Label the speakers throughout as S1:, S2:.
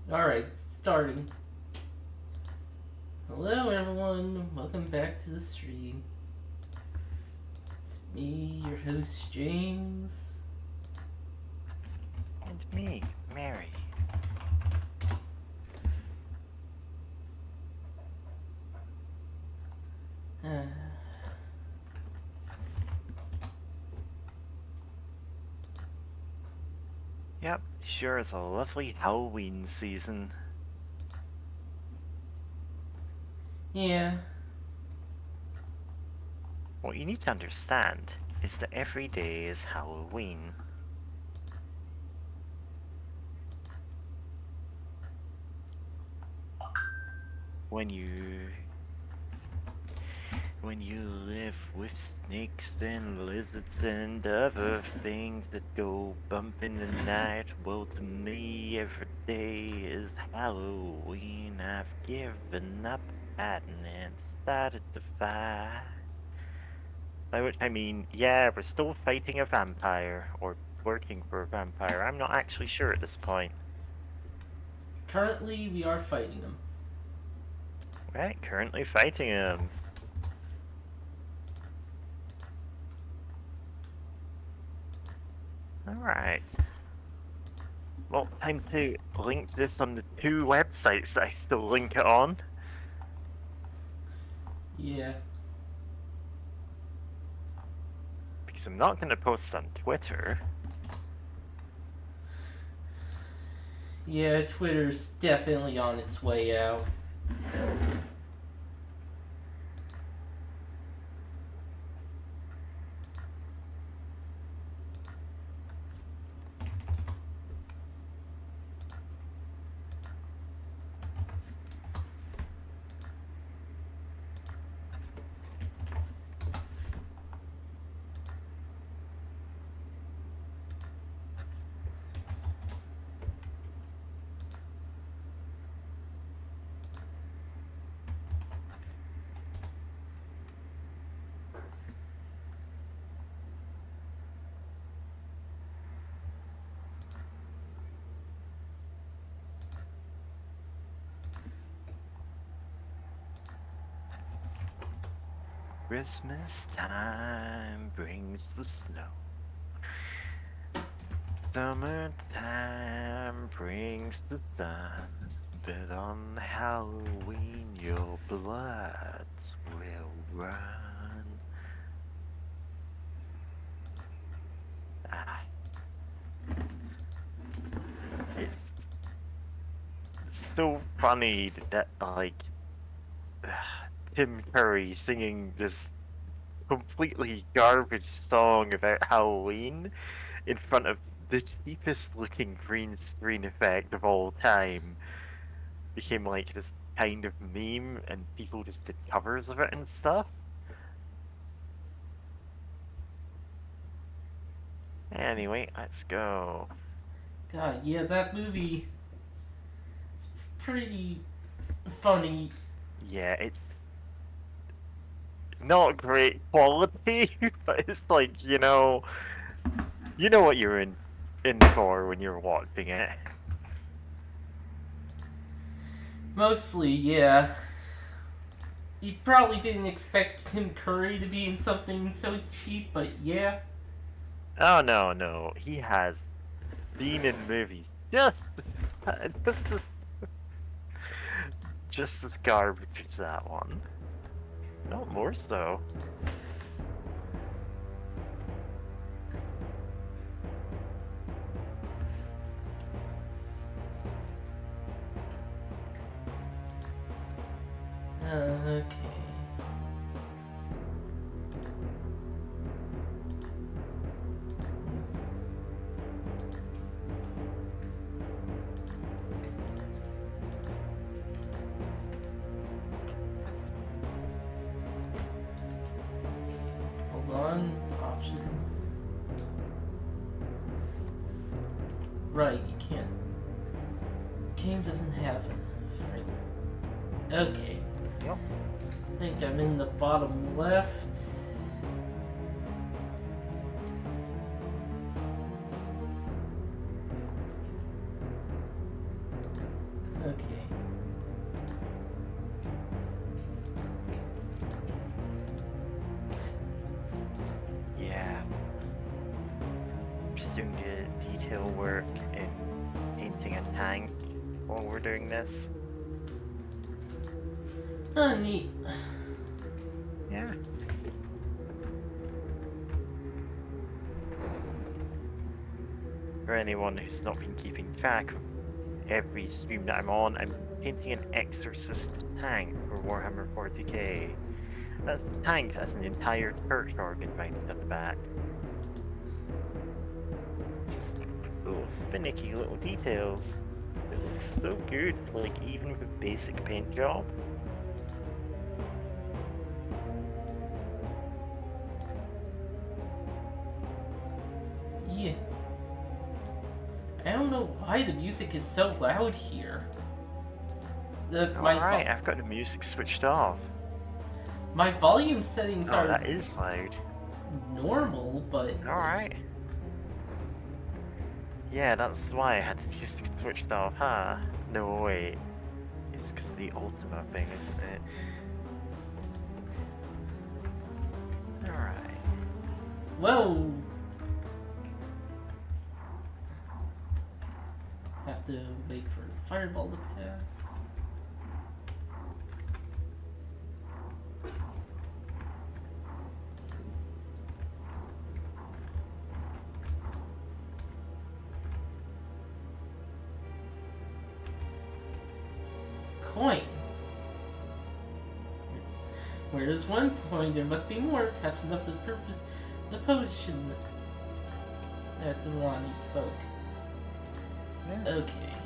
S1: Alright, starting. Hello everyone, welcome back to the stream. It's me, your host James.
S2: And me, Mary.
S1: Uh,
S2: Yep, sure is a lovely Halloween season.
S1: yeah.
S2: What you need to understand is that every day is Halloween. When you live with snakes and lizards and other things that go bump in the night, well, to me, every day is Halloween. I've given up hiding and started to fight. By which I mean, yeah, we're still fighting a vampire, or working for a vampire. I'm not actually sure at this point.
S1: Currently, we are fighting them.
S2: Right, currently fighting him. Alright. Well, time to link this on the two websites that I still link it on.
S1: Yeah.
S2: Because I'm not going to post on Twitter.
S1: Yeah, Twitter's definitely on its way out.
S2: Christmas time brings the snow. Summertime brings the sun. But on Halloween, your bloods will run. Ah, it's so funny that, like, Tim Curry singing this completely garbage song about Halloween in front of the cheapest looking green screen effect of all time became like this kind of meme, and people just did covers of it and stuff. Anyway, let's go.
S1: God, yeah, that movie is pretty funny.
S2: Yeah, it's not great quality, but it's like, you know what you're in for when you're watching it.
S1: Mostly, yeah. You probably didn't expect Tim Curry to be in something so cheap, but yeah.
S2: Oh no, no, he has been in movies just as just as garbage as that one. Not more so.
S1: Okay. Hold on. Options. Right, you can't. Game doesn't have it. Okay.
S2: Yep.
S1: I think I'm in the bottom left.
S2: doing the detail work in painting a tank while we're doing this.
S1: Oh, neat.
S2: Yeah. For anyone who's not been keeping track of every stream that I'm on, I'm painting an exorcist tank for Warhammer 40k. That's a tank that's an entire church organ mounted on the back. Just little finicky little details. It looks so good, like even with a basic paint job.
S1: Yeah. I don't know why the music is so loud here.
S2: Alright, I've got the music switched off.
S1: My volume settings
S2: Oh,
S1: are
S2: that is loud.
S1: normal, but...
S2: Alright. Yeah, that's why I had the music switched off, huh? No, wait. It's because of the Ultima thing, isn't it? Alright.
S1: Whoa! Have to wait for the fireball to pass. Coin. Where there's one coin, there must be more. Perhaps enough to purpose the potion that the Ronnie spoke.
S2: Yeah.
S1: Okay.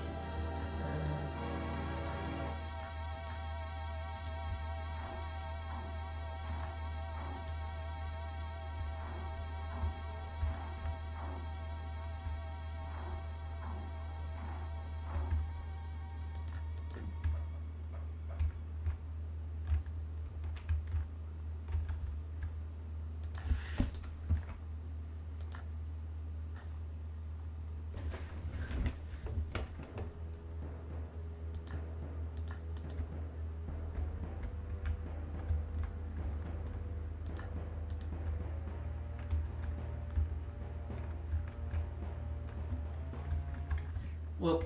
S1: Well,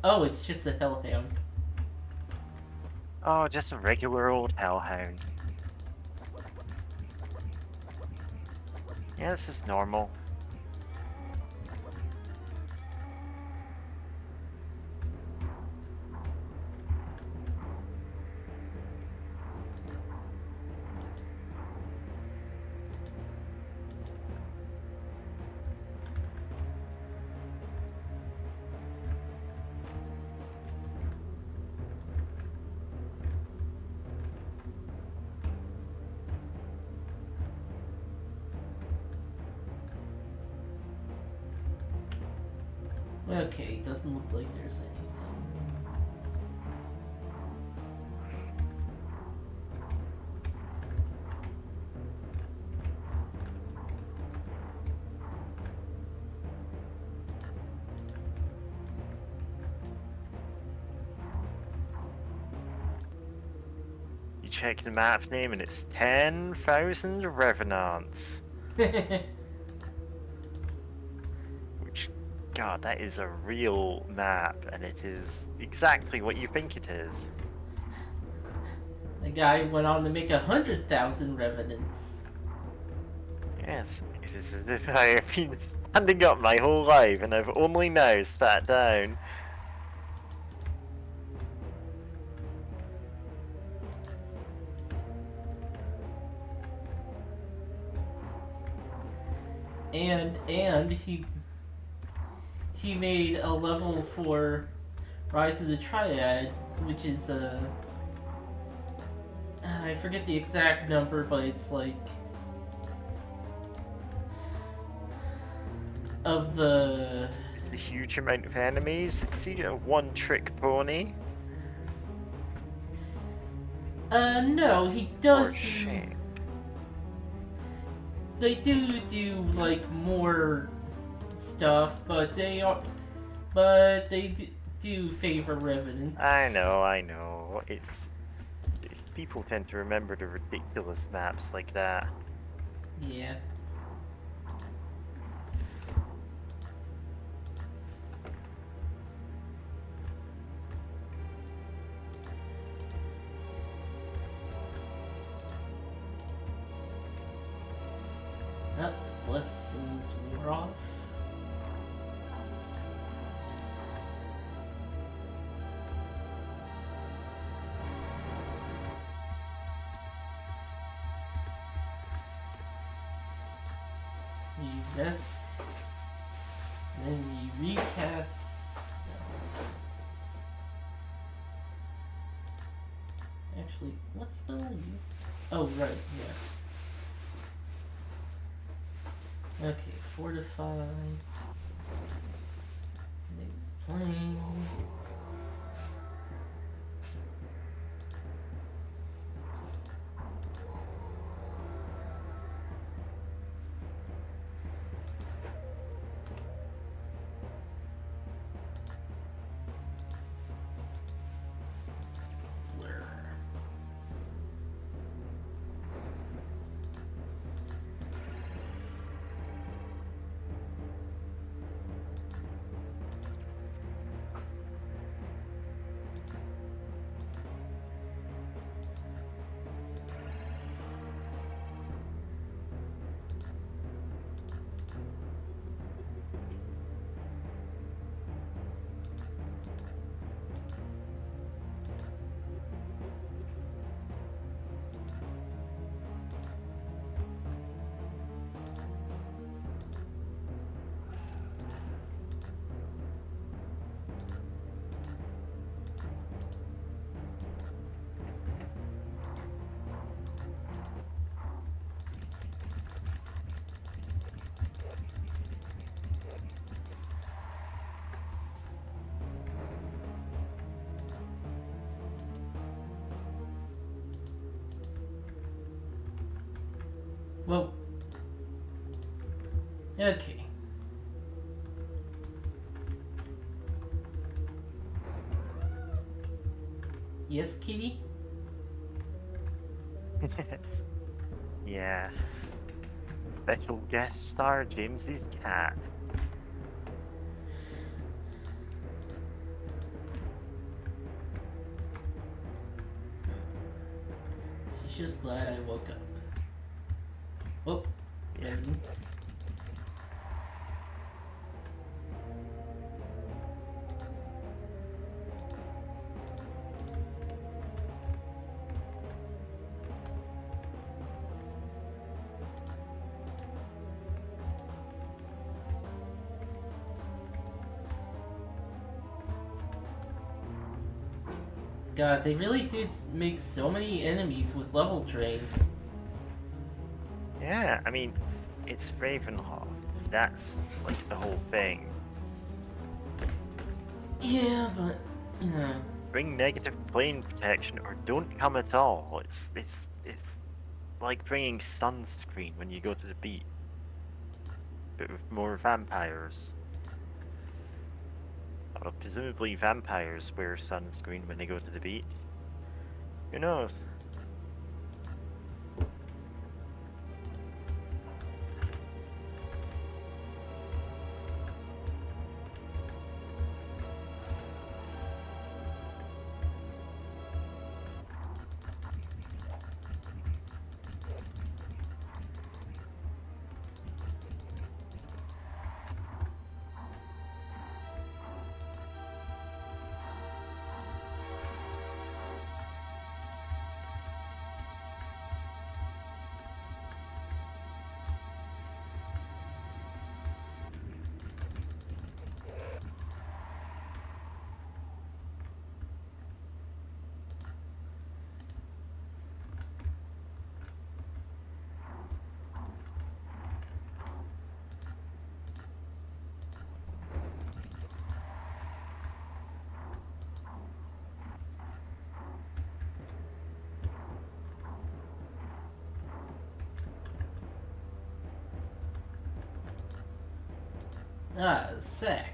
S1: oh, it's just a hellhound.
S2: Oh, just a regular old hellhound. Yeah, this is normal.
S1: Okay, doesn't look like there's anything.
S2: You check the map name and it's 10,000 Revenants. Which, God, that is a real map, and it is exactly what you think it is.
S1: The guy went on to make 100,000 revenants.
S2: Yes, it is as if I have been standing up my whole life and I've only now sat down.
S1: And he made a level for Rise of the Triad, which is I forget the exact number, but it's like of the
S2: It's a huge amount of enemies. Is he a one-trick pony?
S1: no, he does
S2: For
S1: do,
S2: shame.
S1: they do like more stuff, but they do favor revenants.
S2: I know. It's people tend to remember the ridiculous maps like that.
S1: Yeah. lessons wore off. You rest, then you recast spells. Actually, what spell are you? Oh, right, yeah. Okay, fortify. New plane. Blur. Whoa. Okay. Yes, kitty?
S2: Yeah. Special guest star James's cat.
S1: She's just glad I woke up. Oh,
S2: Yeah.
S1: right. God, they really did make so many enemies with level drain.
S2: Yeah, I mean, it's Ravenloft. That's like the whole thing.
S1: Yeah, but, you know.
S2: Bring negative plane protection or don't come at all. It's like bringing sunscreen when you go to the beach, but with more vampires. Well, presumably vampires wear sunscreen when they go to the beach. Who knows?
S1: Ah, sack.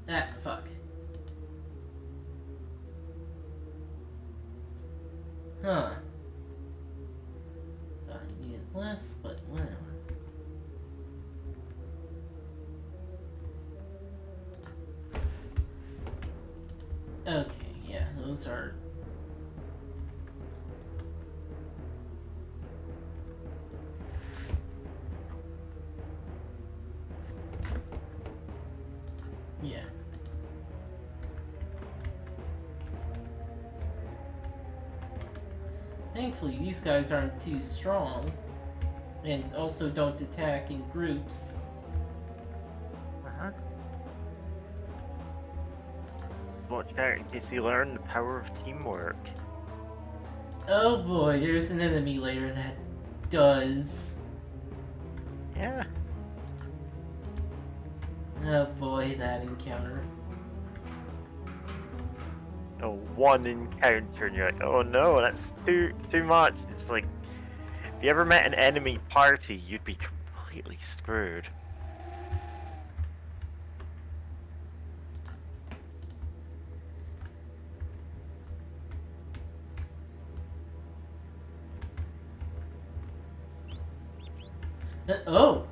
S1: Ah, fuck. Huh. I need less, but whatever. Okay, yeah, those are... Yeah. Thankfully, these guys aren't too strong, and also don't attack in groups.
S2: Uh-huh. Just watch out in case you learn the power of teamwork.
S1: Oh boy, there's an enemy layer that does.
S2: Yeah.
S1: Oh boy, that encounter.
S2: Oh, one encounter and you're like, oh no, that's too much. It's like, if you ever met an enemy party, you'd be completely screwed.
S1: Oh!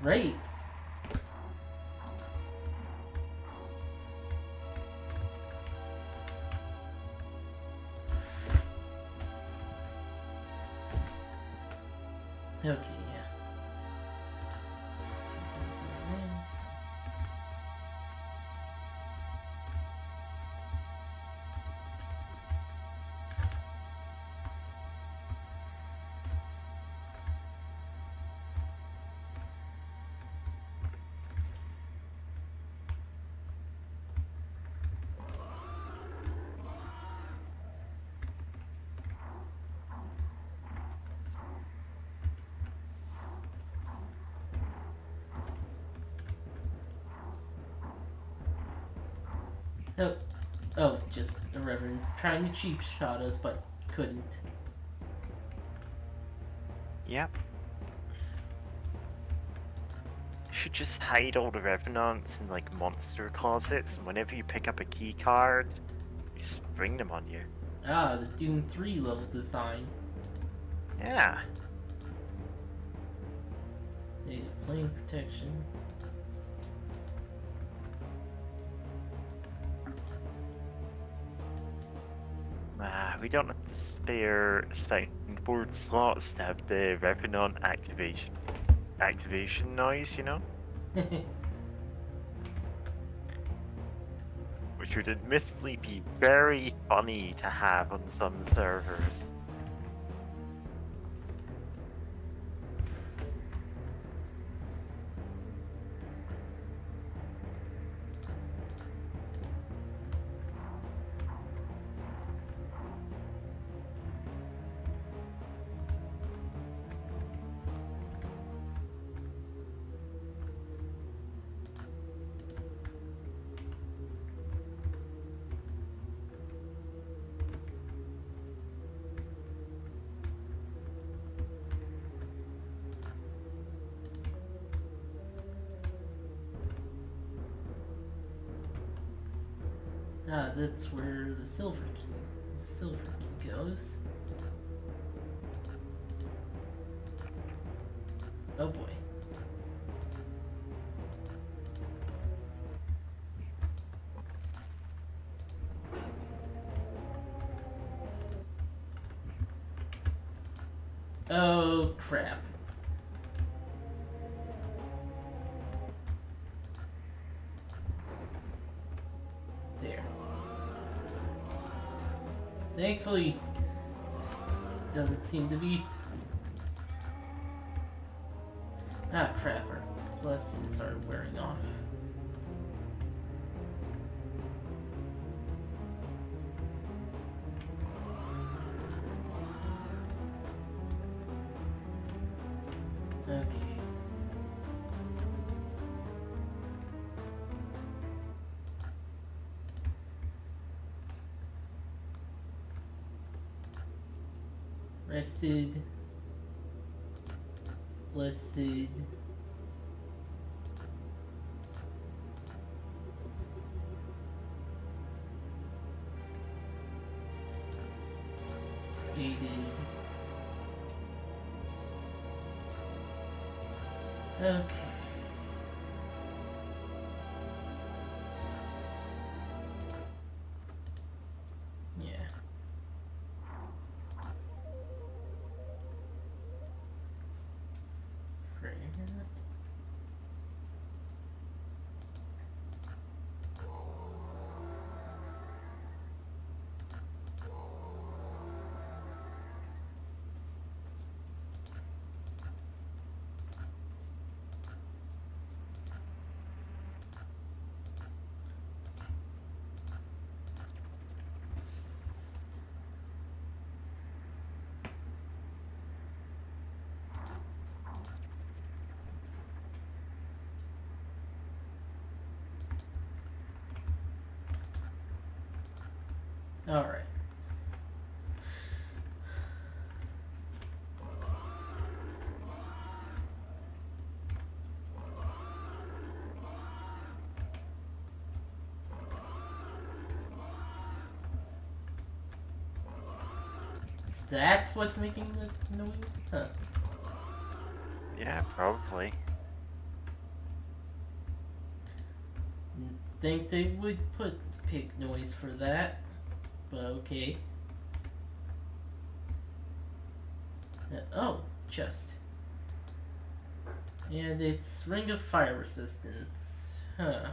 S1: Wraith. Okay, yeah. 2,000 rings. Oh, oh, just the Reverend's trying to cheap shot us, but couldn't.
S2: Yep. You should just hide all the revenants in like monster closets, and whenever you pick up a key card, you spring them on you.
S1: Ah, the Doom 3 level design.
S2: Yeah.
S1: Native plane protection.
S2: We don't have to spare soundboard slots to have the revenant activation noise, you know? Which would admittedly be very funny to have on some servers.
S1: Ah, that's where the silver key goes. Oh boy. Oh crap. There. Thankfully, doesn't seem to be. Ah, crap. Our blessings are wearing off. Okay. Rested. Blessed. Aided. Okay. Yeah. Right. All right. That's what's making the noise? Huh.
S2: Yeah, probably.
S1: Didn't think they would put pig noise for that, but okay. Oh, chest. And it's ring of fire resistance. Huh.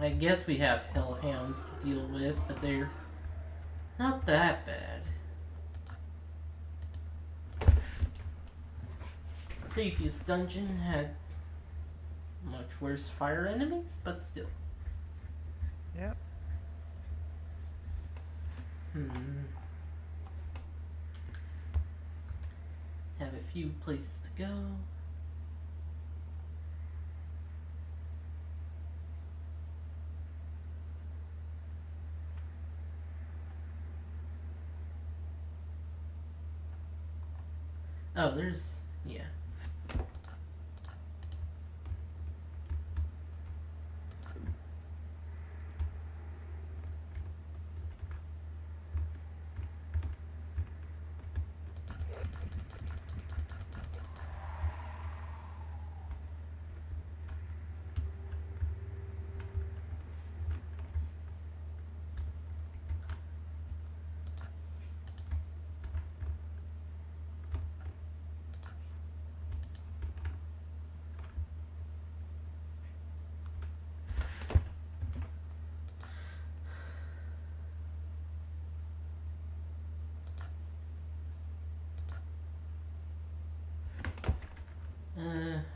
S1: I guess we have hellhounds to deal with, but they're not that bad. Previous dungeon had much worse fire enemies, but still.
S2: Yep.
S1: Have a few places to go. Oh, there's... yeah.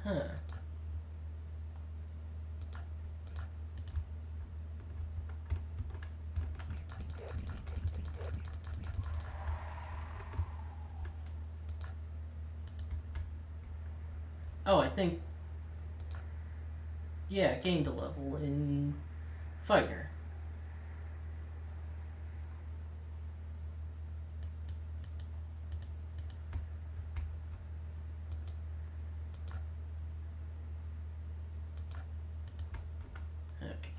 S1: Huh. Oh, I think... yeah, gained a level in fighter. Okay.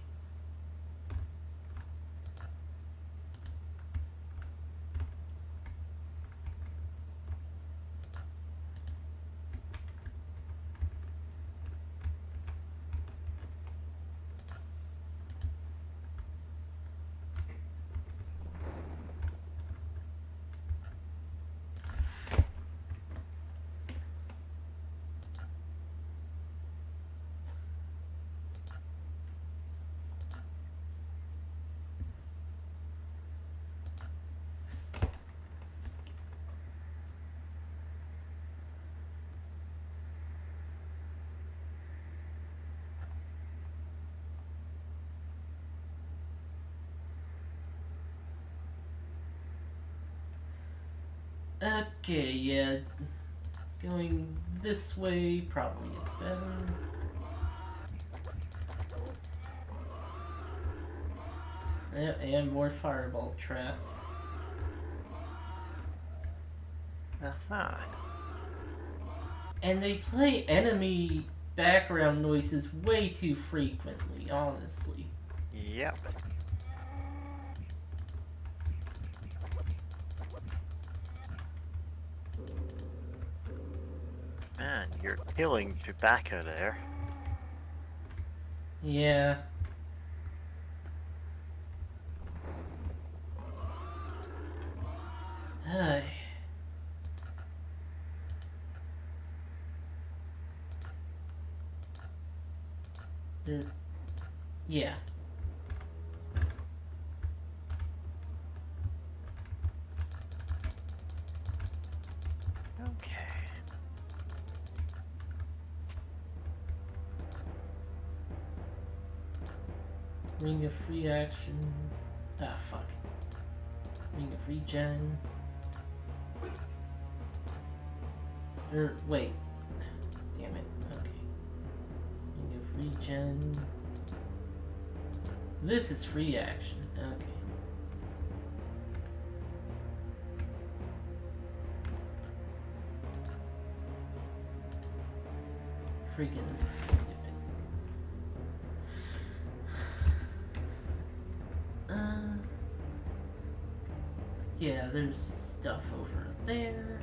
S1: Okay, yeah. Going this way probably is better. And more fireball traps.
S2: Aha.
S1: And they play enemy background noises way too frequently, honestly.
S2: Yep. Man, you're killing Chewbacca there.
S1: Yeah. Hey. Yeah.
S2: Okay.
S1: Ring of free action. Ah, fuck. Ring of regen. Wait. Damn it. Okay. Ring of regen. This is free action. Okay. Freaking stupid. Yeah, there's stuff over there.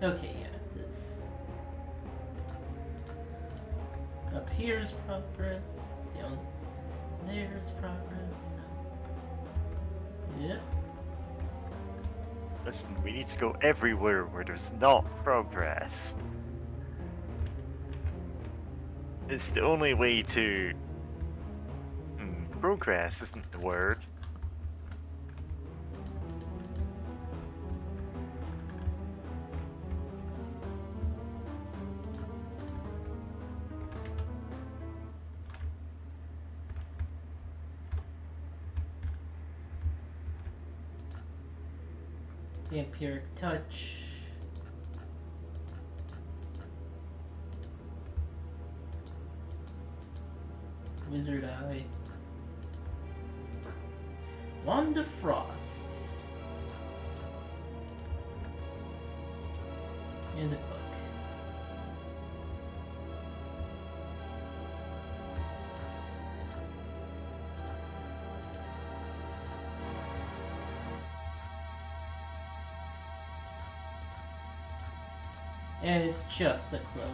S1: Okay, yeah, it's up here's progress, down there's progress. Yep.
S2: Listen, we need to go everywhere where there's not progress. It's the only way to... progress isn't the word.
S1: Vampiric touch. Wizard eye. Wand of Frost. And a cloak. And it's just a cloak.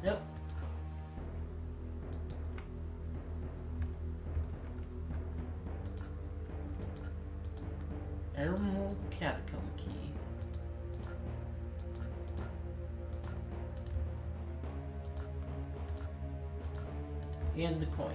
S1: Yep. Emerald Catacomb Key. And the coin.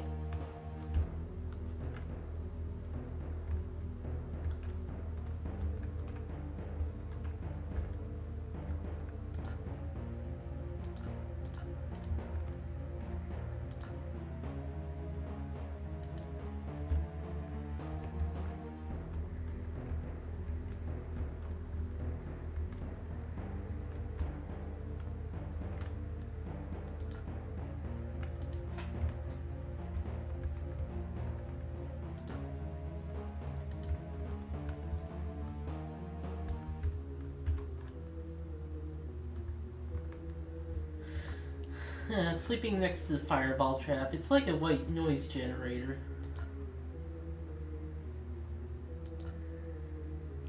S1: Sleeping next to the fireball trap. It's like a white noise generator.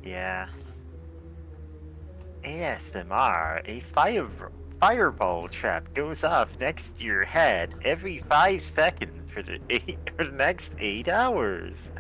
S2: Yeah. ASMR, a fireball trap goes off next to your head every 5 seconds for the next 8 hours.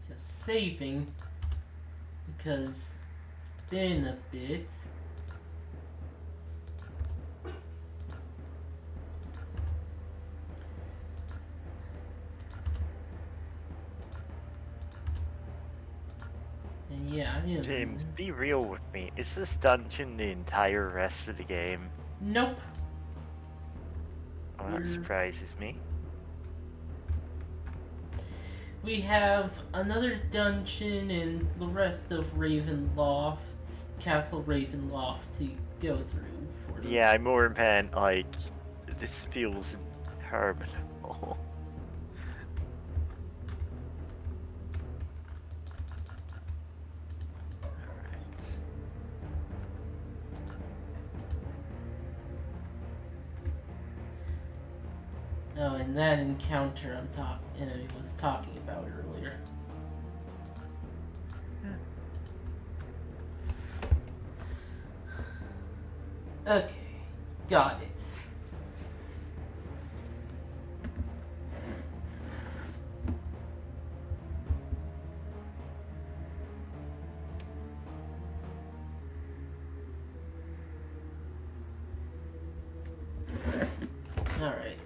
S1: Just saving because it's been a bit. And yeah,
S2: James, be real with me. Is this dungeon the entire rest of the game?
S1: Nope.
S2: Oh, that surprises me.
S1: We have another dungeon in the rest of Ravenloft, Castle Ravenloft to go through for the...
S2: Yeah, I more meant, like, this feels interminable.
S1: Oh, and that encounter I was talking about earlier. Okay, got it. Alright.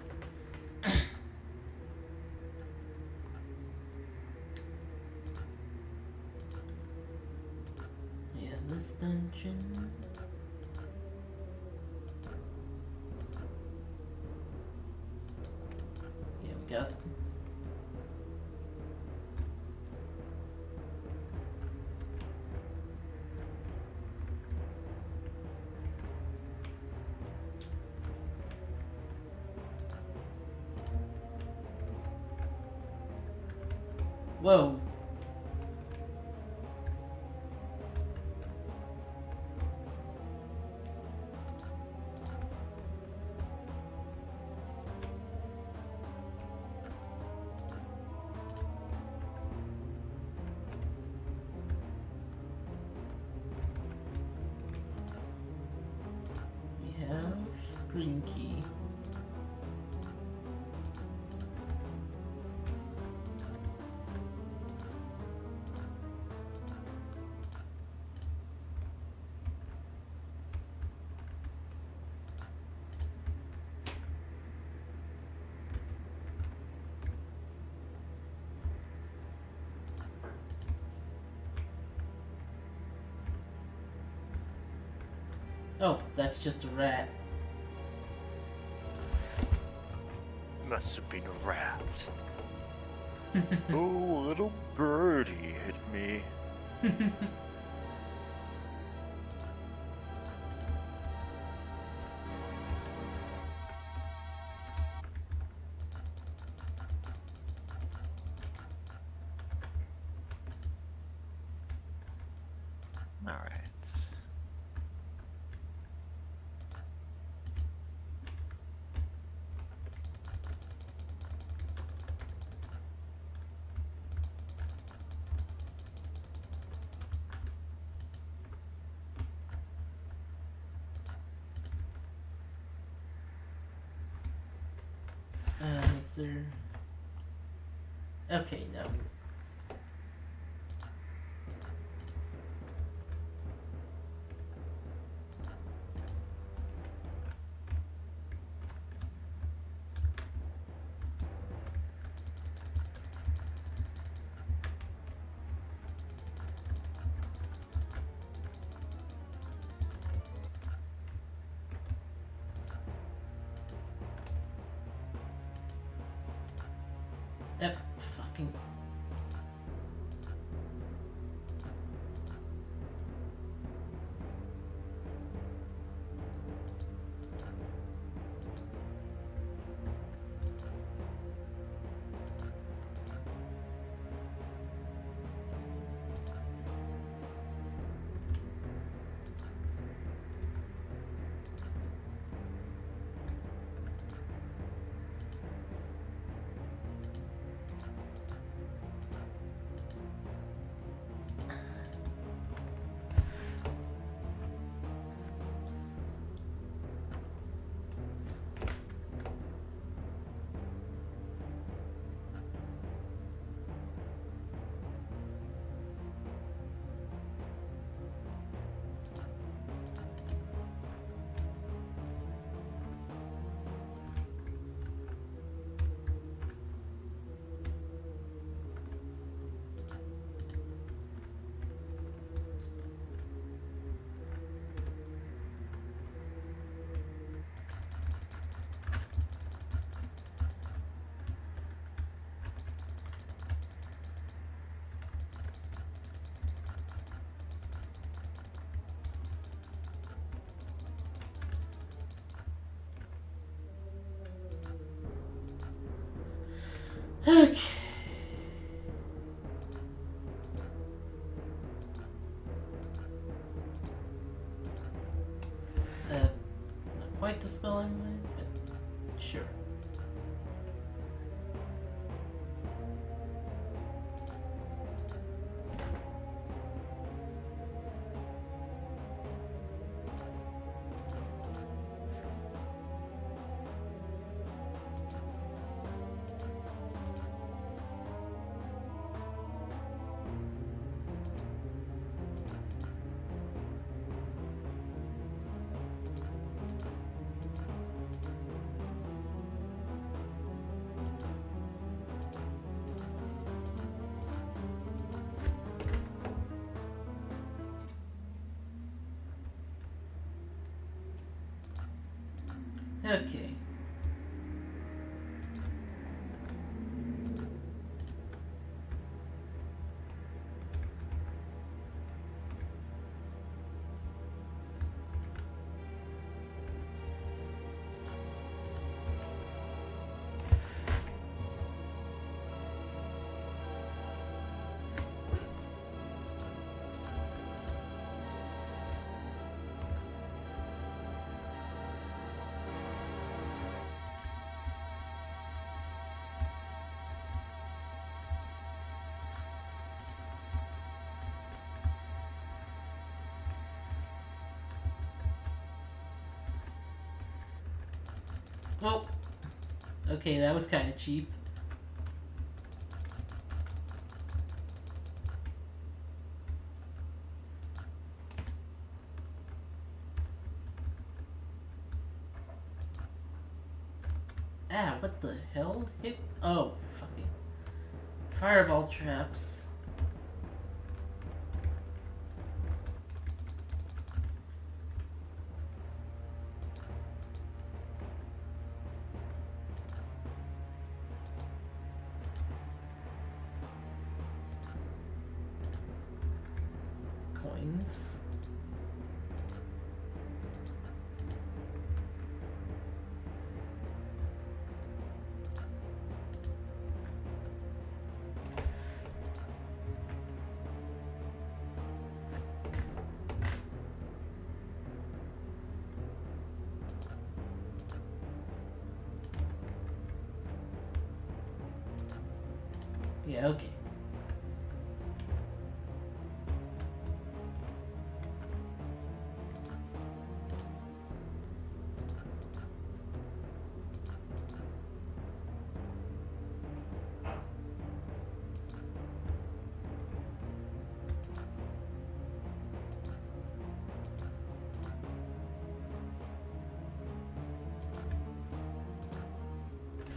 S1: Yeah, this dungeon. Yeah, we got. Whoa. Oh, that's just a rat.
S2: Must have been a rat. Oh, little birdie hit me. Alright.
S1: Is there... Okay, no. Yep, fucking... Okay. Not quite the spelling way, but sure. Okay. Well, okay, that was kind of cheap. Ah, what the hell? Hit? Oh, fucking fireball traps. coins. Yeah, okay.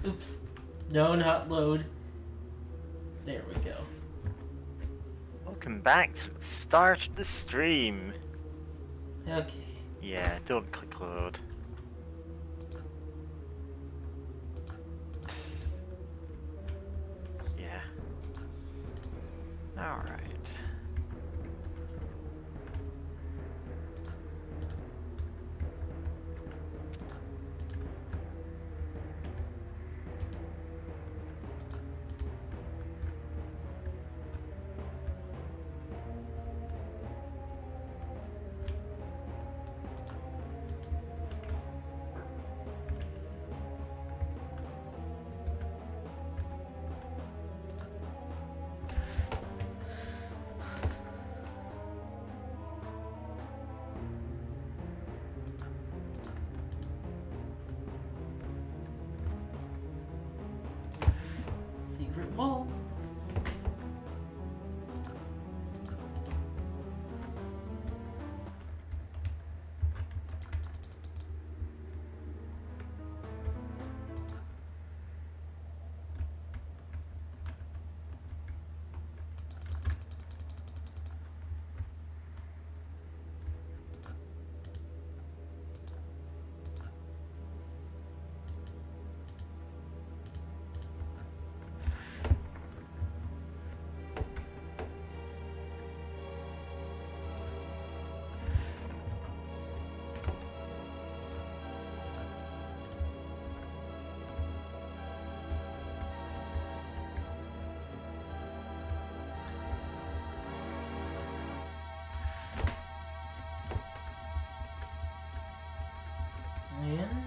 S1: Oops. No, not load. There we go.
S2: Welcome back to the start of the stream.
S1: Okay.
S2: Yeah, don't click load. Yeah. Alright.
S1: Secret wall. Man.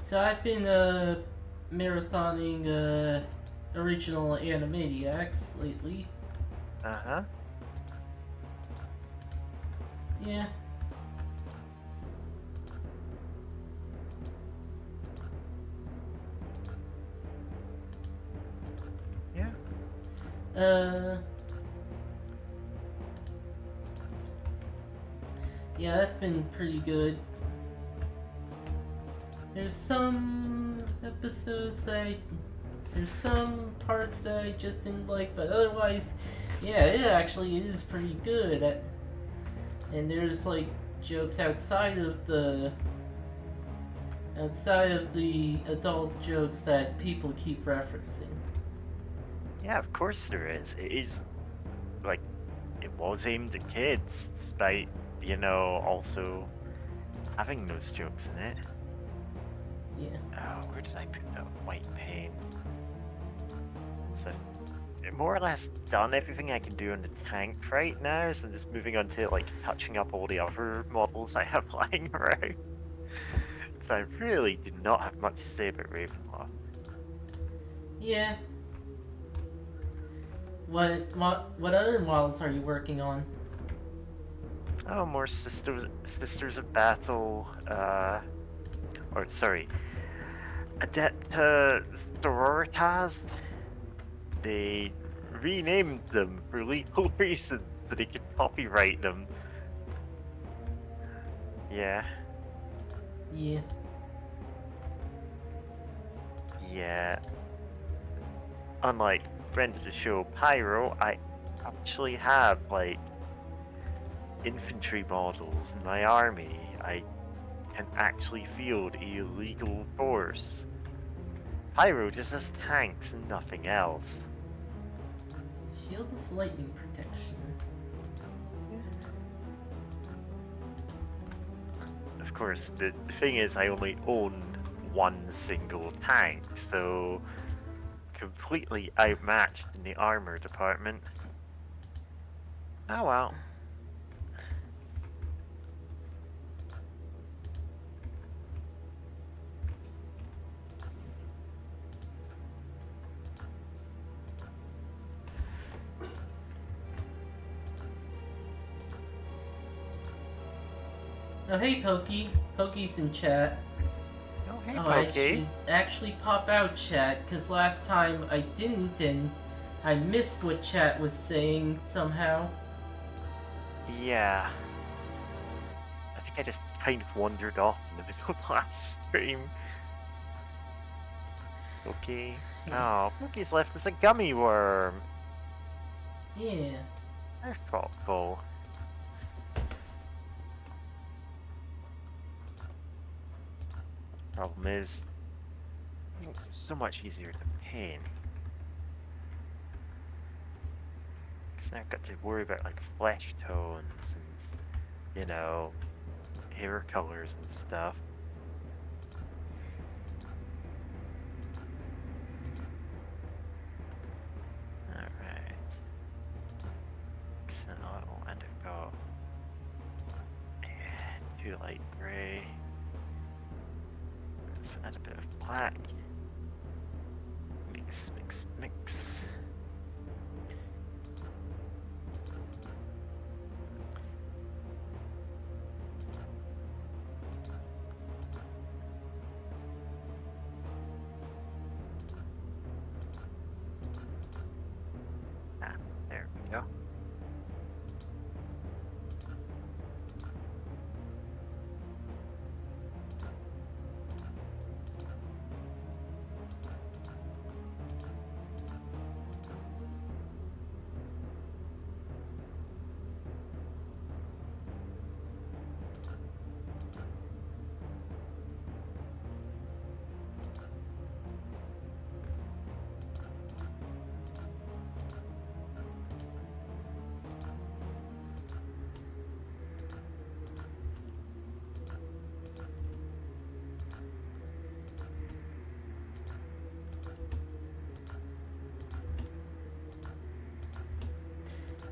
S1: So I've been marathoning original Animaniacs lately.
S2: Uh-huh.
S1: Yeah.
S2: Yeah.
S1: Yeah, that's been pretty good. There's some episodes there's some parts that I just didn't like, but otherwise, yeah, it actually is pretty good. And there's like jokes outside of the adult jokes that people keep referencing.
S2: Yeah, of course there is. It is, like, it was aimed at kids, despite, you know, also having those jokes in it.
S1: Yeah.
S2: Oh, where did I put that white paint? So, more or less done everything I can do on the tank right now, so I'm just moving on to, like, touching up all the other models I have lying around. Because I really do not have much to say about Ravenloft.
S1: Yeah. What other models are you working on?
S2: Oh, more Sisters of Battle, or sorry, Adepta Sororitas. They renamed them for legal reasons so they could copyright them. Yeah.
S1: Yeah.
S2: Yeah. Unlike friend of the show Pyro, I actually have like infantry models in my army. I can actually field a legal force. Pyro just has tanks and nothing else.
S1: Shield of lightning protection.
S2: Of course, the thing is I only own one single tank, so completely outmatched in the armor department. Oh well.
S1: Oh, hey, Pokey. Pokey's in chat.
S2: Oh hey,
S1: Oh, I
S2: Pokey.
S1: should actually pop out chat, because last time I didn't, and I missed what chat was saying somehow.
S2: Yeah. I think I just kind of wandered off in the middle of the last stream. Okay. Oh, Pokey's left us a gummy worm.
S1: Yeah.
S2: How thoughtful. Problem is, it's so much easier to paint. Because now I've got to worry about like flesh tones and, you know, hair colors and stuff. Alright. So, and I've got too light grey. Let's add a bit of black. Mix, mix, mix. Ah, there we go.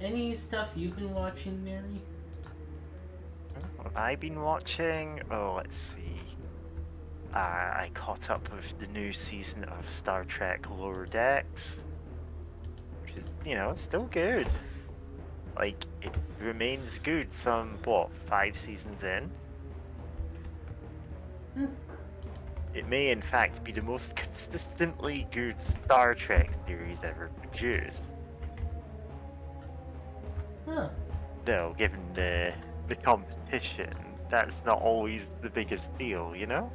S1: Any stuff you've been watching, Mary?
S2: What have I been watching? Oh, let's see. I caught up with the new season of Star Trek Lower Decks, which is, you know, still good. Like, it remains good some, what, 5 seasons in?
S1: Hmm.
S2: It may, in fact, be the most consistently good Star Trek series ever produced.
S1: Huh.
S2: Though, given the competition, that's not always the biggest deal, you know?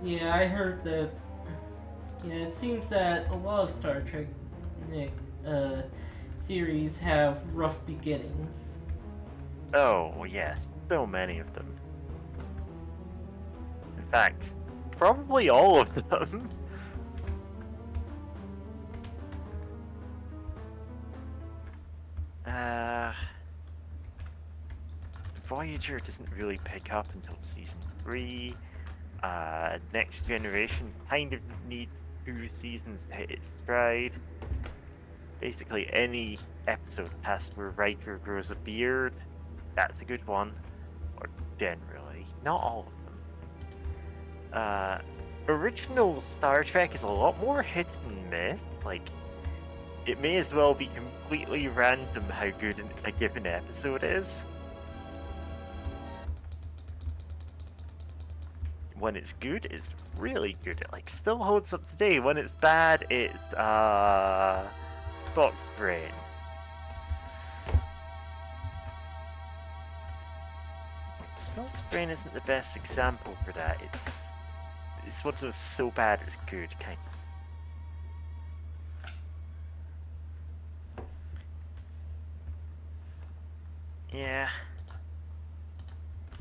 S1: Yeah, I heard that. Yeah, it seems that a lot of Star Trek uh, series have rough beginnings.
S2: Oh, yes, so many of them. In fact, probably all of them. Voyager doesn't really pick up until season 3. Next Generation kind of needs 2 seasons to hit its stride. Basically, any episode past where Riker grows a beard, that's a good one. Or generally, not all of them. Original Star Trek is a lot more hit and miss. Like, it may as well be completely random how good a given episode is. When it's good, it's really good. It like still holds up today. When it's bad, it's box brain. Smoke's Brain isn't the best example for that. It's one of those so bad it's good kind. Yeah.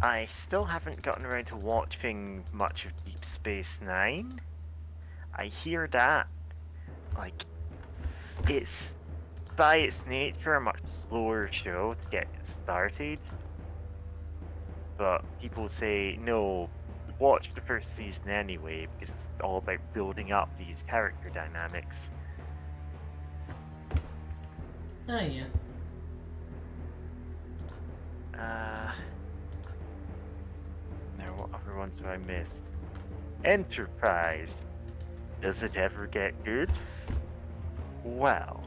S2: I still haven't gotten around to watching much of Deep Space Nine. I hear that, like, it's by its nature a much slower show to get started. But people say, no, watch the first season anyway, because it's all about building up these character dynamics.
S1: Oh, yeah.
S2: Now what other ones have I missed? Enterprise. Does it ever get good? Well,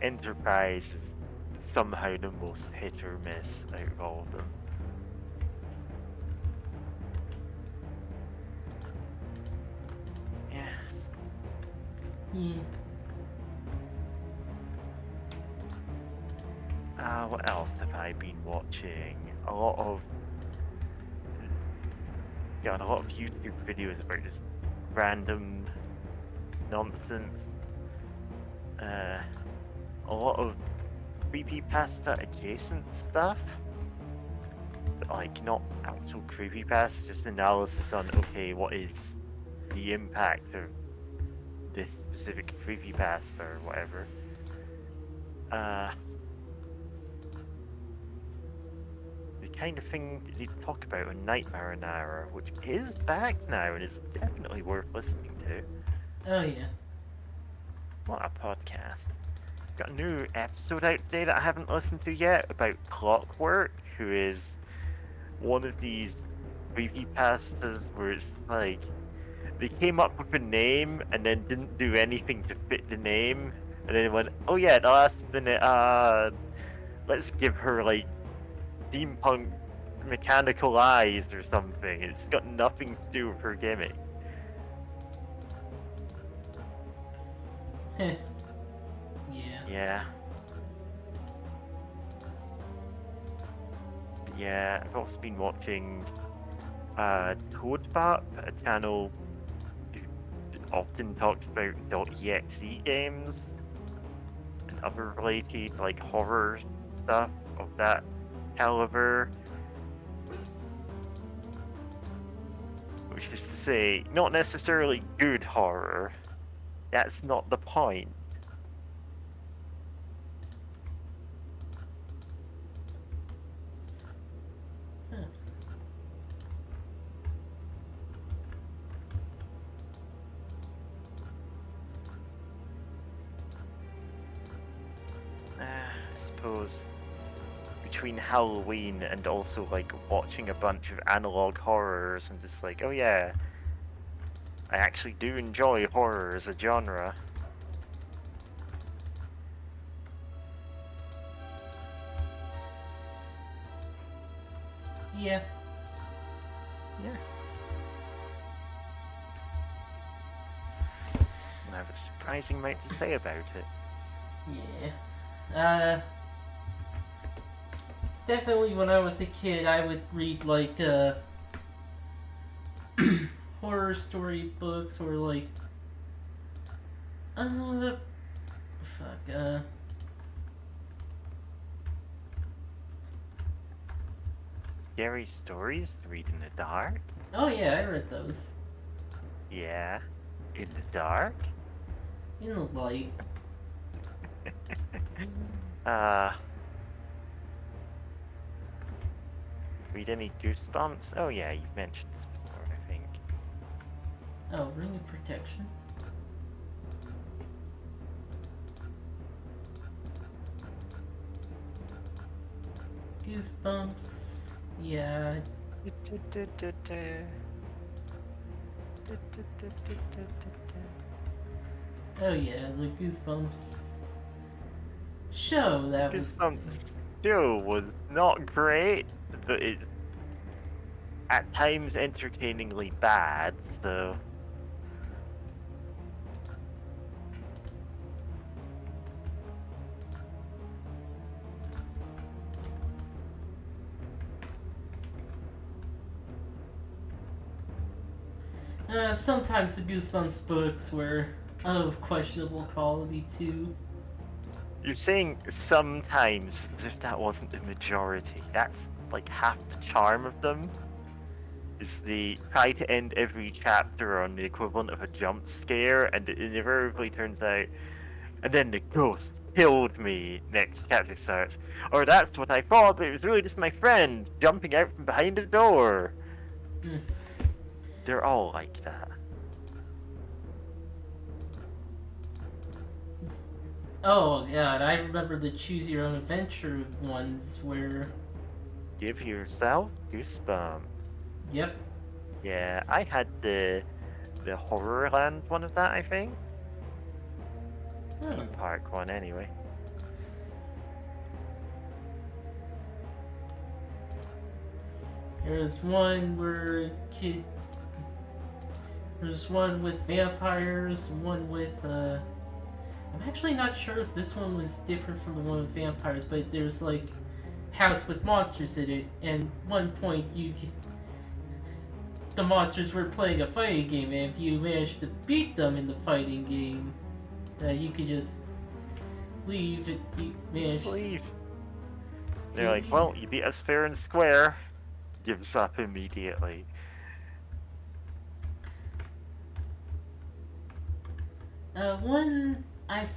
S2: Enterprise is somehow the most hit or miss out of all of them. Yeah.
S1: Yeah.
S2: What else have I been watching? A lot of YouTube videos about just random nonsense. A lot of creepypasta adjacent stuff. But like not actual creepypasta, just analysis on okay, what is the impact of this specific creepypasta or whatever. The kind of thing that they talk about on Nightmare and Hour, which is back now and is definitely worth listening to.
S1: Oh, yeah.
S2: What a podcast. Got a new episode out today that I haven't listened to yet about Clockwork, who is one of these creepypastas where it's like they came up with a name and then didn't do anything to fit the name, and then went, oh yeah, the last minute, let's give her like steampunk mechanical eyes or something. It's got nothing to do with her gimmick.
S1: Heh.
S2: Yeah. Yeah, I've also been watching Toadbop, a channel who often talks about .exe games and other related like horror stuff of that caliber. Which is to say, not necessarily good horror. That's not the point. I suppose between Halloween and also like watching a bunch of analog horrors, I'm just like, oh yeah, I actually do enjoy horror as a genre.
S1: Yeah.
S2: Yeah. And I have a surprising amount to say about it.
S1: Yeah. Definitely when I was a kid, I would read, like, horror story books or, like,
S2: Scary stories to read in the dark?
S1: oh yeah, I read those.
S2: Yeah. In the dark?
S1: In the light.
S2: Read any Goosebumps? Oh yeah, you've mentioned this before, I think.
S1: Oh, Ring of Protection. Goosebumps. Yeah. Oh yeah, the Goosebumps show that was.
S2: Goosebumps show was not great, but it's at times entertainingly bad, so...
S1: Sometimes the Goosebumps books were of questionable quality too.
S2: You're saying sometimes as if that wasn't the majority. That's like half the charm of them. Is they try to end every chapter on the equivalent of a jump scare, and it invariably turns out, and then the ghost killed me. Next chapter starts. Or that's what I thought, but it was really just my friend jumping out from behind the door.
S1: Mm.
S2: They're all like that.
S1: Oh god, I remember the choose your own adventure ones where.
S2: Give yourself goosebumps.
S1: Yep.
S2: Yeah, I had the Horrorland one of that, I think.
S1: Oh.
S2: Theme park one, anyway.
S1: There's one where kid. There's one with vampires, one with I'm actually not sure if this one was different from the one with vampires, but there's like house with monsters in it, and one point the monsters were playing a fighting game, and if you managed to beat them in the fighting game, you could just leave and you managed.
S2: Just leave. They're like, well, you beat us fair and square. Gives up immediately.
S1: One I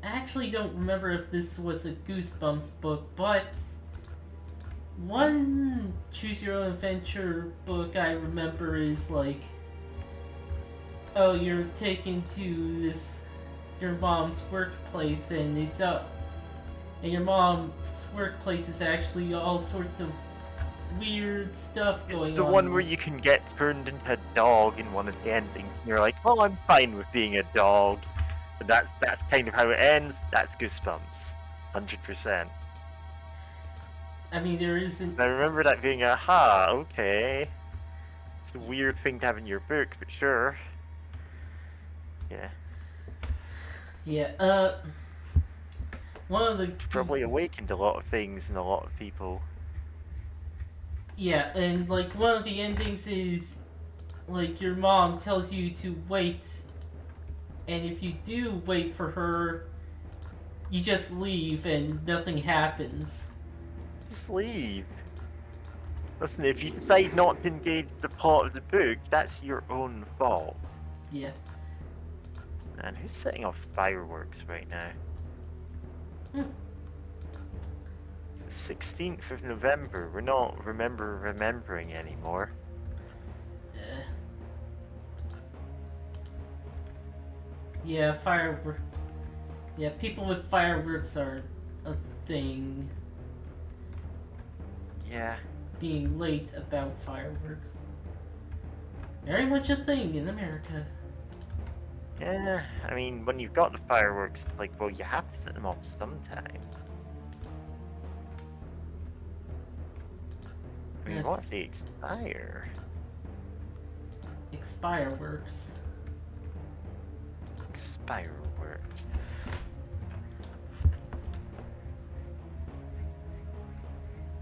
S1: actually don't remember if this was a Goosebumps book, but one Choose Your Own Adventure book I remember is like, oh, you're taken to your mom's workplace, and it's up, and your mom's workplace is actually all sorts of weird stuff going on.
S2: It's the one where you can get turned into a dog in one of the endings. And you're like, well, I'm fine with being a dog. But that's kind of how it ends. That's Goosebumps. 100%.
S1: I mean, there isn't.
S2: I remember that being okay. It's a weird thing to have in your book, but sure. Yeah.
S1: Yeah, one of the...
S2: Probably awakened a lot of things in a lot of people.
S1: Yeah, and like one of the endings is like your mom tells you to wait, and if you do wait for her, you just leave and nothing happens.
S2: Just leave. Listen, if you decide not to engage the plot of the book, that's your own fault.
S1: Yeah.
S2: Man, who's setting off fireworks right now?
S1: Hmm.
S2: It's the 16th of November. We're not remembering anymore.
S1: Yeah, firework. Yeah, people with fireworks are a thing.
S2: Yeah.
S1: Being late about fireworks. Very much a thing in America.
S2: Yeah, I mean, when you've got the fireworks, like, well, you have to set them off sometime. I mean, what if they expire?
S1: Expire works.
S2: Fireworks.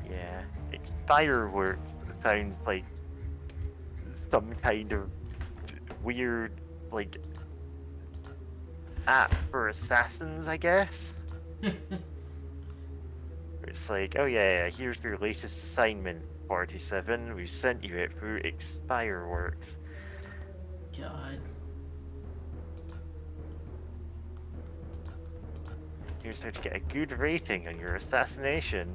S2: Yeah, fireworks sounds like some kind of weird, like, app for assassins, I guess. It's like, oh yeah, here's your latest assignment, 47. We sent you it through Expireworks.
S1: God.
S2: Here's how to get a good rating on your assassination.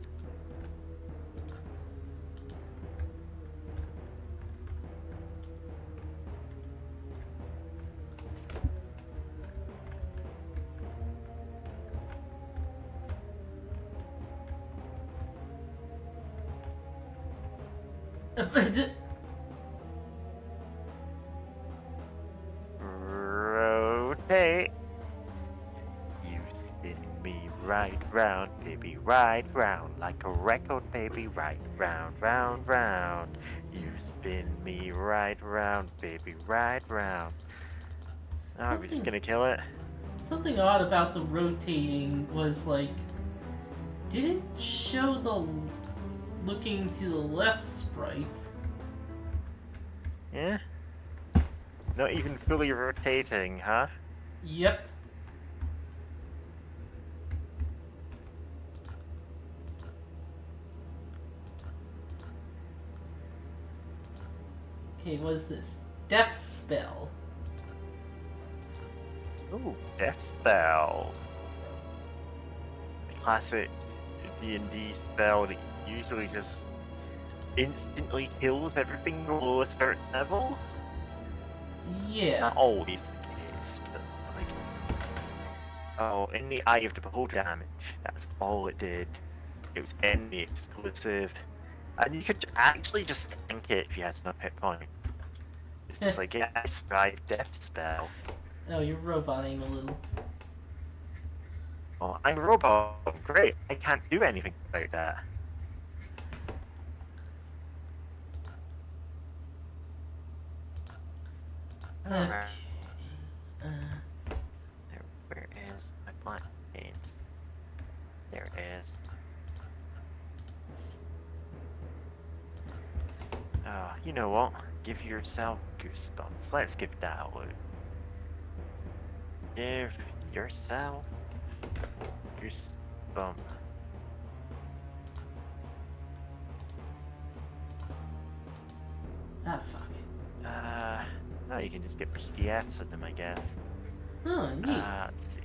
S2: Rotate. You spin me right round, baby, right round. Like a record, baby, right round, round, round. You spin me right round, baby, right round. Oh, are we just gonna kill it?
S1: Something odd about the rotating was like, didn't show the looking to the left sprite.
S2: Yeah? Not even fully rotating, huh?
S1: Yep. Okay, what is this? Death spell.
S2: Ooh, death spell. Classic D&D spell that usually just instantly kills everything below a certain level.
S1: Yeah.
S2: Not always the case, but like, oh, in the Eye of the Beholder damage, that's all it did. It was enemy exclusive, and you could actually just tank it if you had enough hit points. It's just like, yeah, Strahd death spell.
S1: Oh, you're roboting a little.
S2: Oh, I'm a robot. Great. I can't do anything about that.
S1: Okay.
S2: Alright. Where is my black paint? There it is. You know what? Give yourself goosebumps. Let's give that a look. Give yourself goosebumps.
S1: Ah, fuck.
S2: No, you can just get PDFs of them, I guess.
S1: Oh, neat.
S2: Let's see.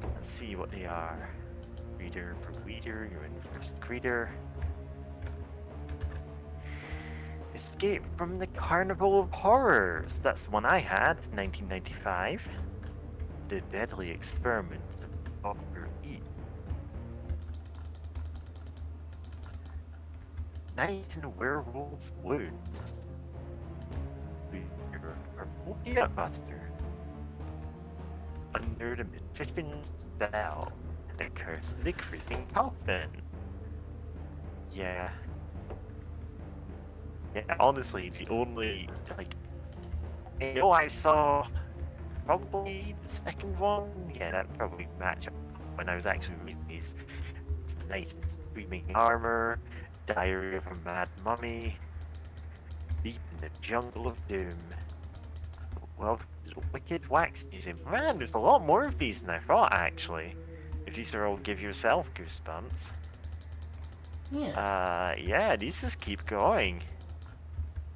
S2: Let's see what they are. Reader per reader, you're in first reader. Escape from the Carnival of Horrors. That's the one I had, 1995. The Deadly Experiment of Dr. E. Night in Werewolf Woods. We're a peanut butter. Under the magician's spell. The curse of the creeping coffin. Yeah. Yeah, honestly, the only, like, I know I saw probably the second one. Yeah, that probably match up when I was actually reading these. It's the Night in Screaming Armor, Diary of a Mad Mummy, Deep in the Jungle of Doom. Well, Wicked Wax Museum. Man, there's a lot more of these than I thought, actually. If these are all give yourself goosebumps.
S1: Yeah.
S2: Yeah, these just keep going.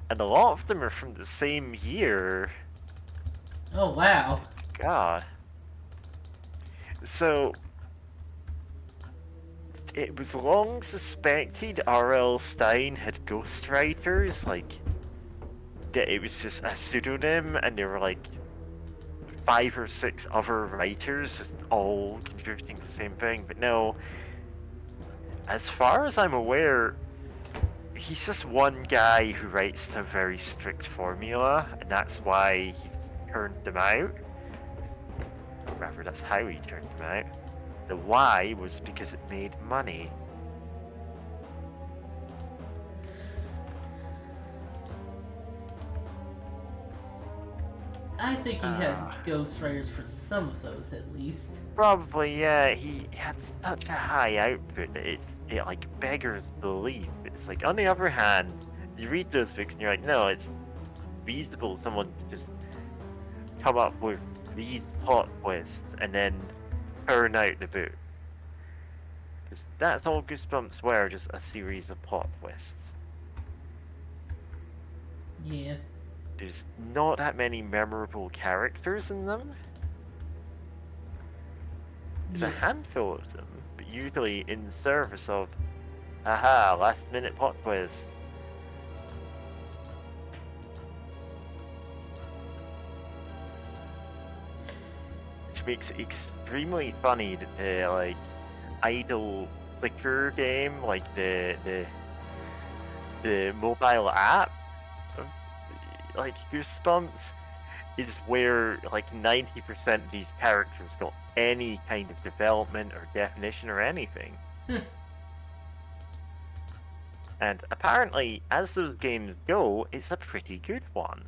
S2: And a lot of them are from the same year.
S1: Oh, wow.
S2: God. So, it was long suspected R.L. Stein had ghostwriters, like, that it was just a pseudonym, and there were like 5 or 6 other writers just all contributing to the same thing. But no, as far as I'm aware, he's just one guy who writes to a very strict formula, and that's why he turned them out. Or rather, that's how he turned them out. The why was because it made money.
S1: I think he had ghostwriters for some of those, at least.
S2: Probably, yeah. He had such a high output that it like beggars belief. It's like, on the other hand, you read those books and you're like, no, it's feasible someone could just come up with these plot twists and then turn out the book. Because that's all Goosebumps were, just a series of plot twists.
S1: Yeah.
S2: There's not that many memorable characters in them. There's a handful of them, but usually in service of, aha, last minute plot twist. Which makes it extremely funny that the, like, idle clicker game, like the mobile app, like Goosebumps, is where like 90% of these characters got any kind of development or definition or anything. And apparently, as those games go, it's a pretty good one.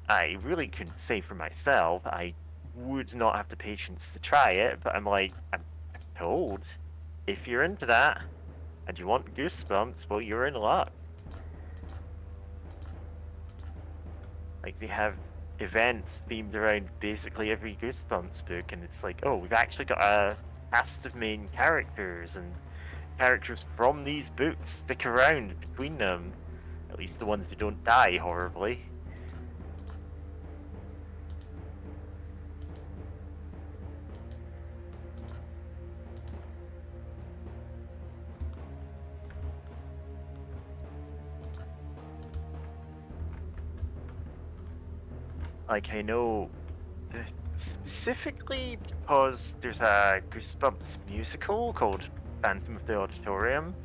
S2: I really couldn't say for myself. I would not have the patience to try it, but I'm told if you're into that and you want Goosebumps, well, you're in luck. Like, they have events themed around basically every Goosebumps book, and it's like, oh, we've actually got a cast of main characters, and characters from these books stick around between them. At least the ones who don't die horribly. Like, I know specifically because there's a Goosebumps musical called Phantom of the Auditorium,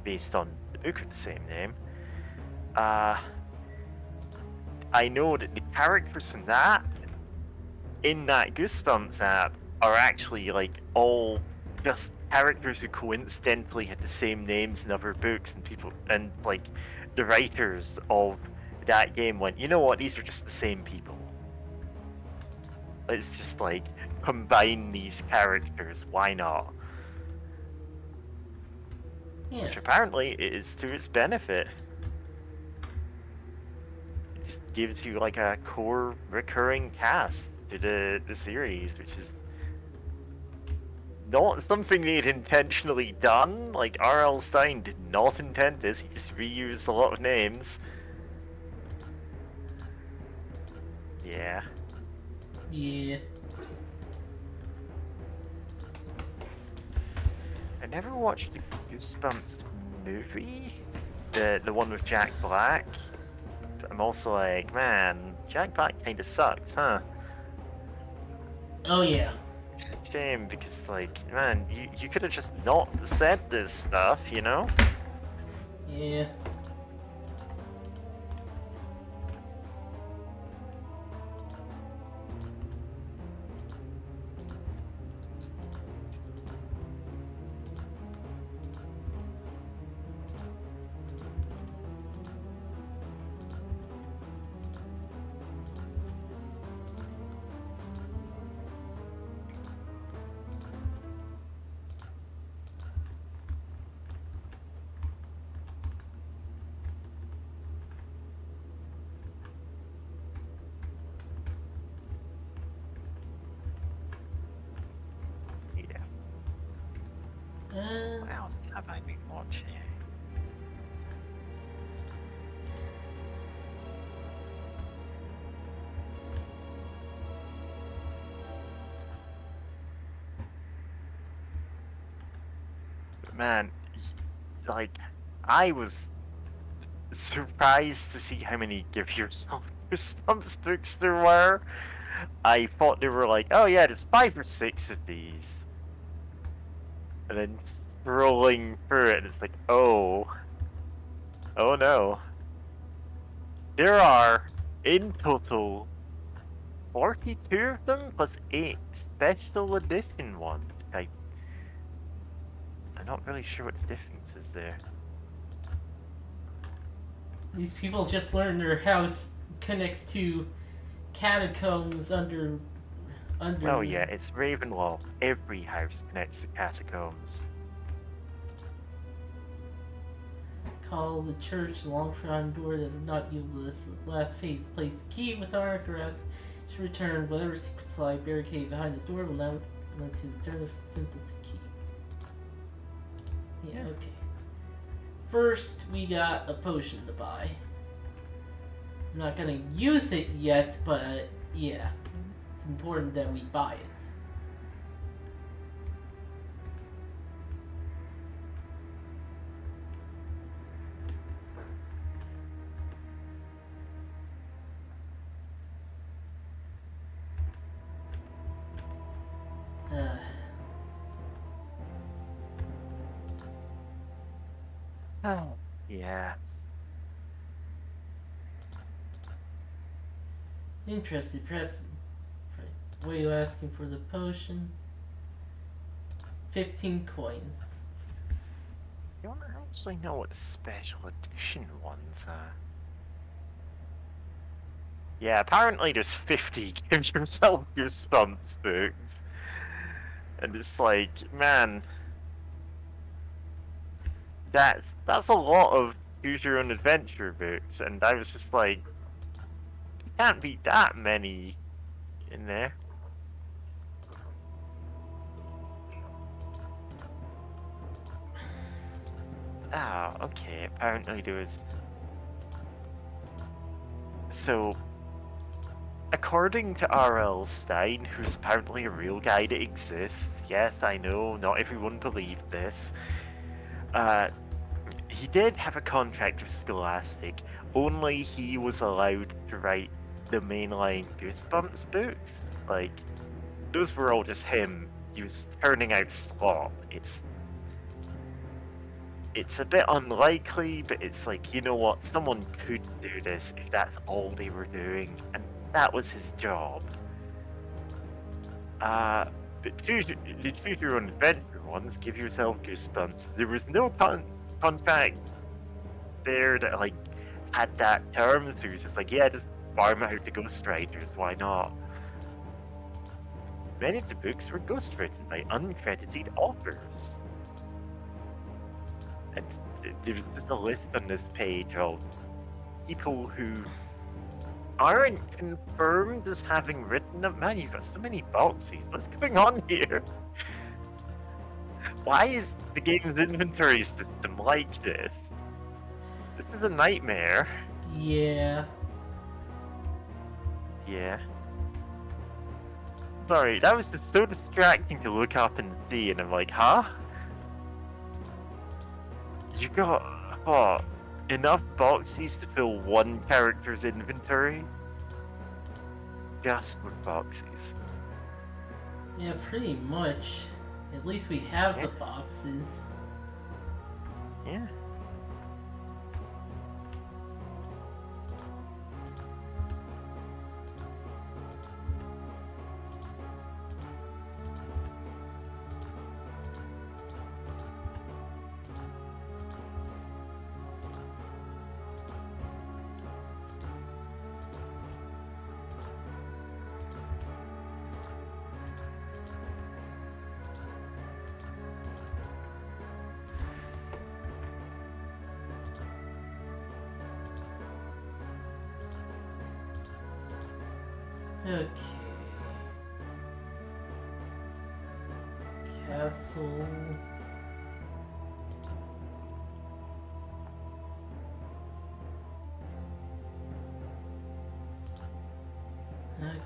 S2: based on the book of the same name. I know that the characters from that, in that Goosebumps app, are actually like all just characters who coincidentally had the same names in other books, and people, and like the writers of that game went, you know what, these are just the same people. Let's just like combine these characters, why not?
S1: Yeah.
S2: Which apparently is to its benefit. It just gives you like a core recurring cast to the series, which is not something they'd intentionally done. Like, R.L. Stine did not intend this, he just reused a lot of names. Yeah.
S1: Yeah.
S2: I never watched the Goosebumps movie, the one with Jack Black. But I'm also like, man, Jack Black kind of sucks, huh?
S1: Oh yeah.
S2: It's a shame because, like, man, you could have just not said this stuff, you know?
S1: Yeah.
S2: Yeah. What else have I been watching? But man, like, I was surprised to see how many Give Yourself Goosebumps books there were. I thought there were like, oh yeah, there's 5 or 6 of these. And then scrolling through it, it's like, oh no. There are, in total, 42 of them, plus 8 special edition ones. I'm not really sure what the difference is there.
S1: These people just learned their house connects to catacombs under.
S2: Oh yeah, it's Ravenloft. Every house connects to catacombs.
S1: Call the church long forgotten door that did not yield this last phase. Place the key with our address to return. Whatever secret slide barricade behind the door will now run to the turn of simple to key. Yeah, okay. First, we got a potion to buy. I'm not gonna use it yet, but yeah, it's important that we buy it.
S2: Oh. Yeah.
S1: Interested, perhaps. What are you asking for the potion? 15 coins.
S2: You don't actually know what the special edition ones are. Yeah, apparently there's 50 Give Yourself Goosebumps books. And it's like, man, that's a lot of choose your own adventure books, and I was just like, Can't be that many in there. Ah, okay. Apparently there was. So, according to R.L. Stein, who's apparently a real guy that exists, yes, I know, not everyone believed this. He did have a contract with Scholastic. Only he was allowed to write the mainline Goosebumps books. Like, those were all just him. He was turning out slop. It's a bit unlikely, but it's like, you know what? Someone could do this if that's all they were doing, and that was his job. But choose your own adventure ones. Give yourself Goosebumps. There was no contract there that like had that term, so he was just like, yeah, just farm out to ghostwriters. Why not? Many of the books were ghostwritten by uncredited authors. And there's just a list on this page of people who aren't confirmed as having written them. Man, you've got so many boxes. What's going on here? Why is the game's inventory system like this? This is a nightmare.
S1: Yeah.
S2: Yeah. Sorry, that was just so distracting to look up and see, and I'm like, huh? You got, what, enough boxes to fill one character's inventory? Just with boxes.
S1: Yeah, pretty much. At least we have
S2: Yeah.
S1: the boxes.
S2: Yeah.
S1: Okay. Castle. Okay.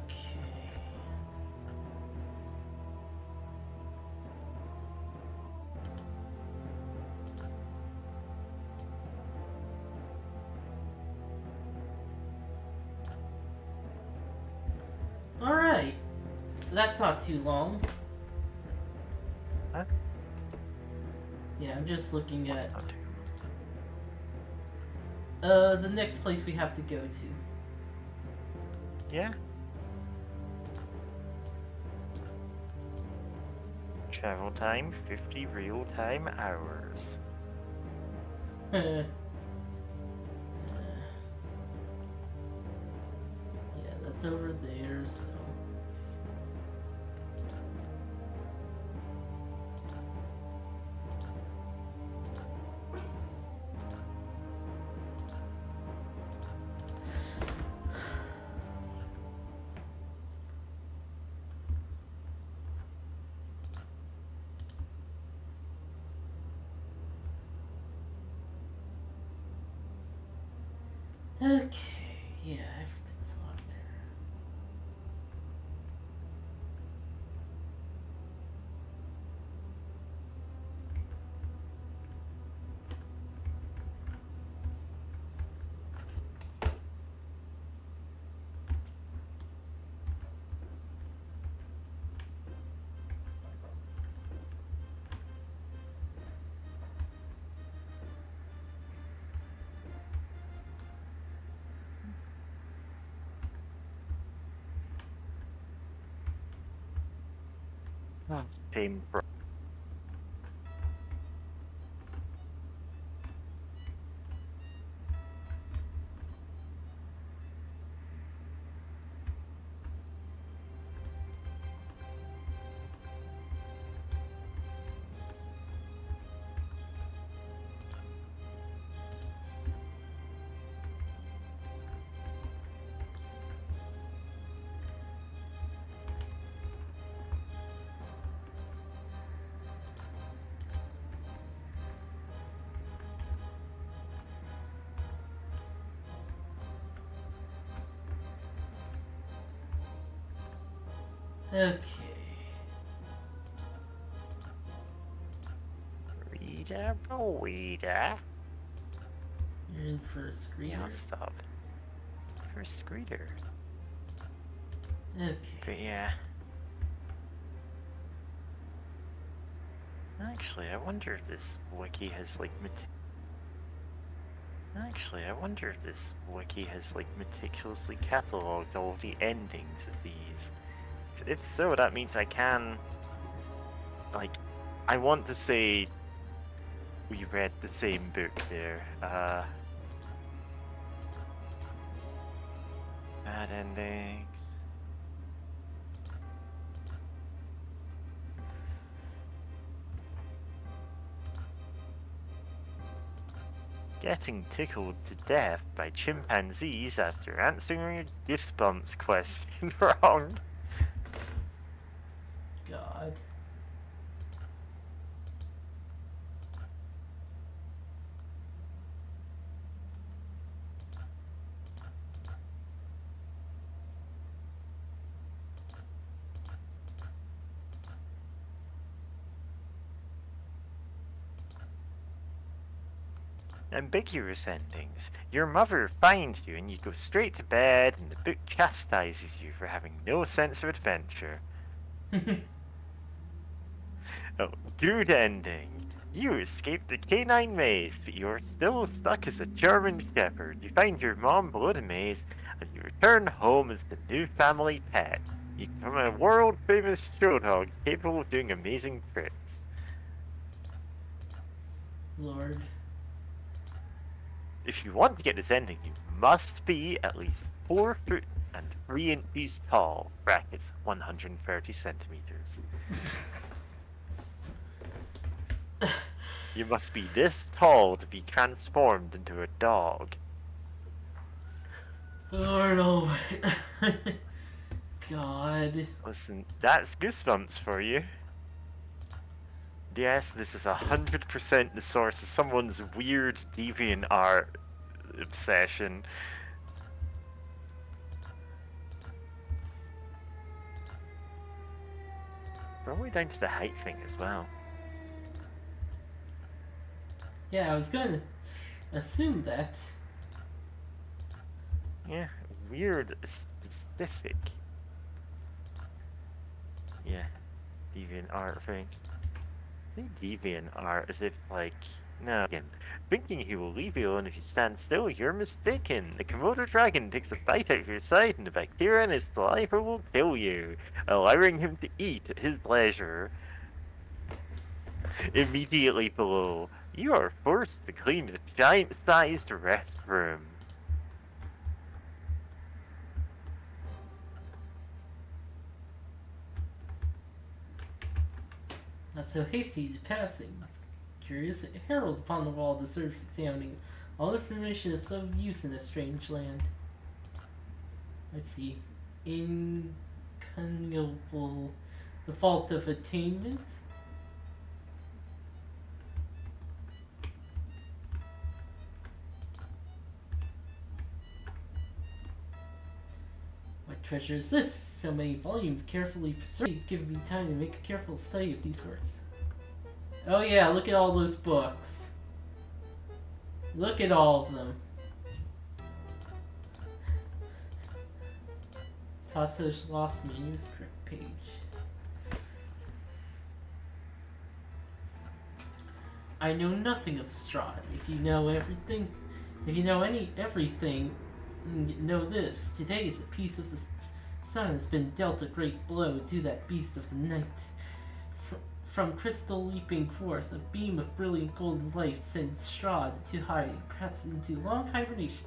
S1: Alright. That's not too long.
S2: Huh?
S1: Yeah, I'm just looking
S2: What's
S1: at
S2: not too?
S1: the next place we have to go to.
S2: Yeah. Travel time 50 real time hours.
S1: Yeah, that's over there, so. Okay, yeah, everything's a lot better.
S2: Tame
S1: Okay.
S2: Reader, reader.
S1: You're in for a screener.
S2: Yeah, I'll stop. First greeter.
S1: Okay.
S2: But yeah. Actually, I wonder if this wiki has like meticulously catalogued all the endings of these. If so, that means I can, like, I want to say we read the same book there. Bad endings. Getting tickled to death by chimpanzees after answering a Goosebumps question wrong.
S1: God.
S2: Ambiguous endings. Your mother finds you and you go straight to bed, and the book chastises you for having no sense of adventure. Oh, good ending. You escaped the canine maze, but you're still stuck as a German Shepherd. You find your mom below the maze, and you return home as the new family pet. You become a world-famous show dog capable of doing amazing tricks.
S1: Lord.
S2: If you want to get this ending, you must be at least 4 foot and 3 inches tall, brackets 130 centimeters. You must be this tall to be transformed into a dog.
S1: Lord, oh my God.
S2: Listen, that's Goosebumps for you. Yes, this is 100% the source of someone's weird deviant art obsession. We're all the way down to the height thing as well.
S1: Yeah, I was gonna assume that.
S2: Yeah, weird, specific. Yeah, deviant art thing. I say deviant art as if, like, no. Again, thinking he will leave you alone if you stand still, you're mistaken. The Komodo dragon takes a bite out of your side, and the bacteria in his saliva will kill you, allowing him to eat at his pleasure. Immediately below, you are forced to clean a giant-sized restroom.
S1: Not so hasty to passing. This curious herald upon the wall deserves examining. All information is of use in this strange land. Let's see. Incungable. The fault of attainment? What treasure is this? So many volumes carefully preserved. Give me time to make a careful study of these works. Oh yeah, look at all those books. Look at all of them. Tasso's lost manuscript page. I know nothing of Strahd. If you know everything, everything, know this. Today is a piece of the sun has been dealt a great blow to that beast of the night. From crystal leaping forth, a beam of brilliant golden light sends Strahd to hiding, perhaps into long hibernation.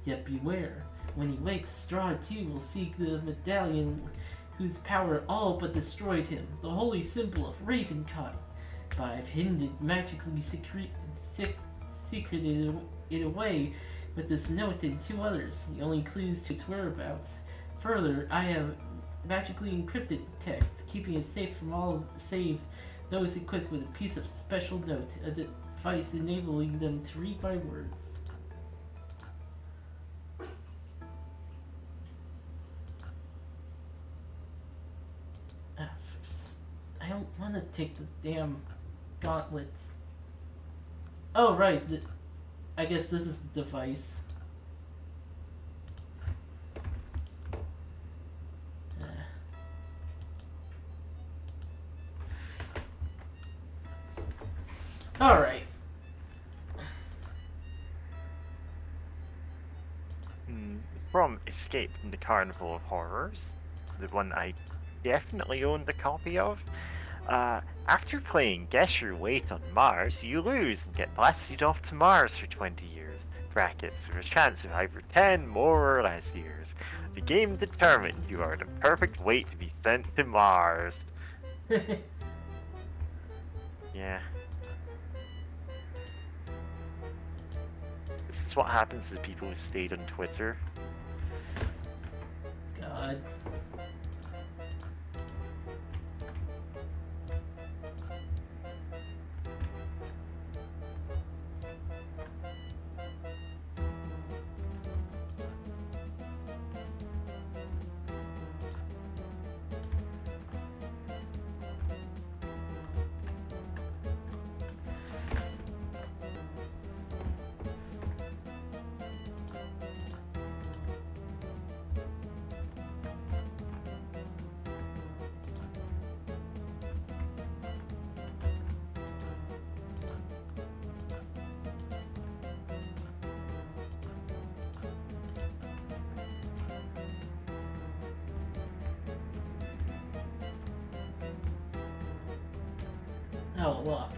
S1: Yet beware, when he wakes, Strahd too will seek the medallion whose power all but destroyed him, the holy symbol of Ravenloft. But I've hidden it, magically secreted it away with this note and 2 others, the only clues to its whereabouts. Further, I have magically encrypted the text, keeping it safe from all save those equipped with a piece of special note, a device enabling them to read my words. don't want to take the damn gauntlets. Oh, right. I guess this is the device. Alright.
S2: From Escape from the Carnival of Horrors, the one I definitely owned a copy of. After playing Guess Your Weight on Mars, you lose and get blasted off to Mars for 20 years. Brackets, with a chance of either 10 more or less years. The game determined you are the perfect weight to be sent to Mars. Yeah. This is what happens to people who stayed on Twitter.
S1: God. Oh, look.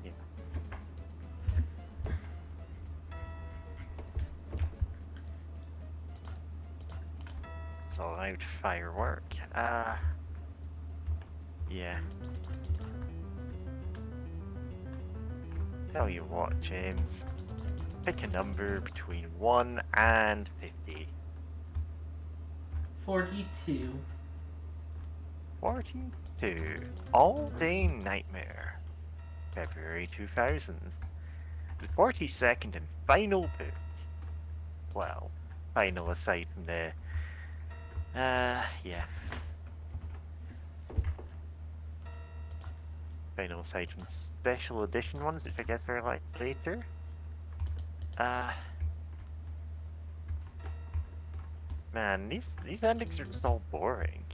S2: Yeah. So loud firework. Yeah. Tell you what, James. Pick a number between 1 and 50.
S1: 42.
S2: 42. All Day Nightmare. February 2000. The 42nd and final book. Well, final aside from the... yeah. Final aside from special edition ones, which I guess are like later. Man, these endings are so boring.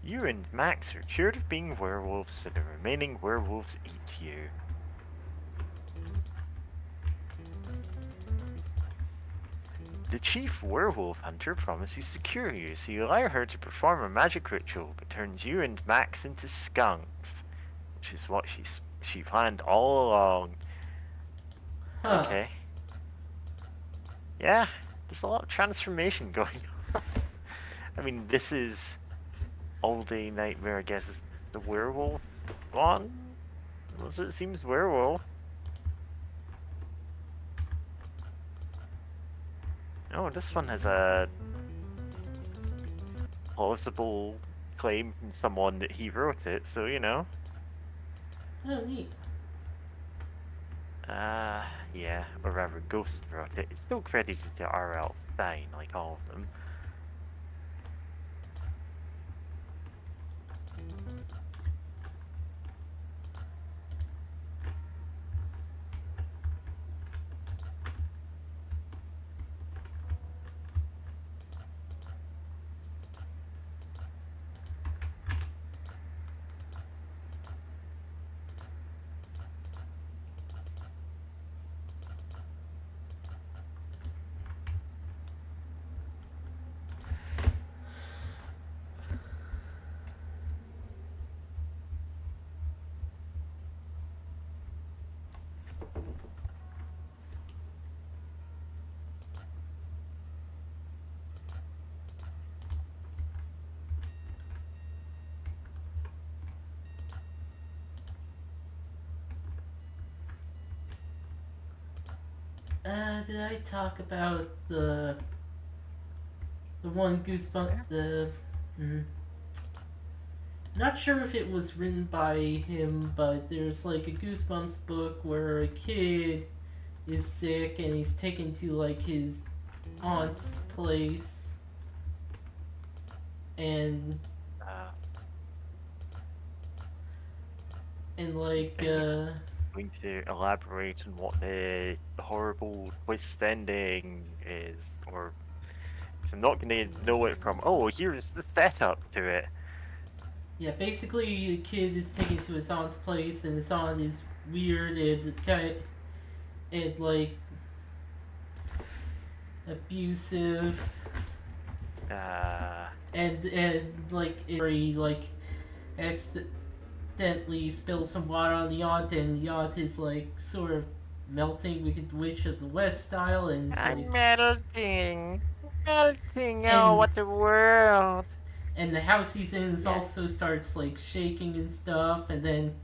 S2: You and Max are cured of being werewolves, so the remaining werewolves eat you. The chief werewolf hunter promises to cure you, so you allow her to perform a magic ritual, but turns you and Max into skunks, which is what she planned all along.
S1: Huh.
S2: Okay. Yeah, there's a lot of transformation going on. I mean, this is All Day Nightmare, I guess, is the werewolf one? Well, so it seems werewolf. Oh, this one has a plausible claim from someone that he wrote it, so you know.
S1: Oh, neat.
S2: Yeah, or rather, Ghost wrote it. It's still credited to R.L. Stein, like all of them.
S1: Did I talk about the The one Goosebump. Mm, Not sure if it was written by him, but there's like a Goosebumps book where a kid is sick and he's taken to like his aunt's place, and
S2: Uh,
S1: like
S2: are you going to elaborate on what the horrible twist ending is, or? 'Cause I'm not going to know it from. Oh, here's the setup to it.
S1: yeah, basically the kid is taken to his aunt's place, and his aunt is weird and kind of, and like abusive,
S2: Uh,
S1: and like very like accidentally spills some water on the aunt, and the aunt is like sort of melting Wicked Witch of the West style, and it's like
S2: I'm melting, melting. Oh,
S1: and
S2: what a world!
S1: and the house he's in is
S2: Yeah.
S1: also starts like shaking and stuff, and then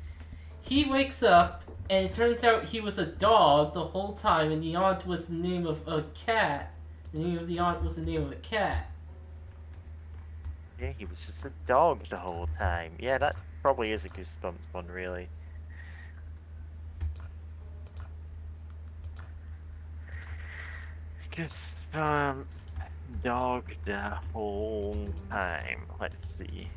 S1: he wakes up, and it turns out he was a dog the whole time, and the aunt was the name of a cat. The name of the aunt was the name of a cat.
S2: Yeah, he was just a dog the whole time. Yeah, that probably is a Goosebumps one, really. Goosebumps dog the whole time. Let's see.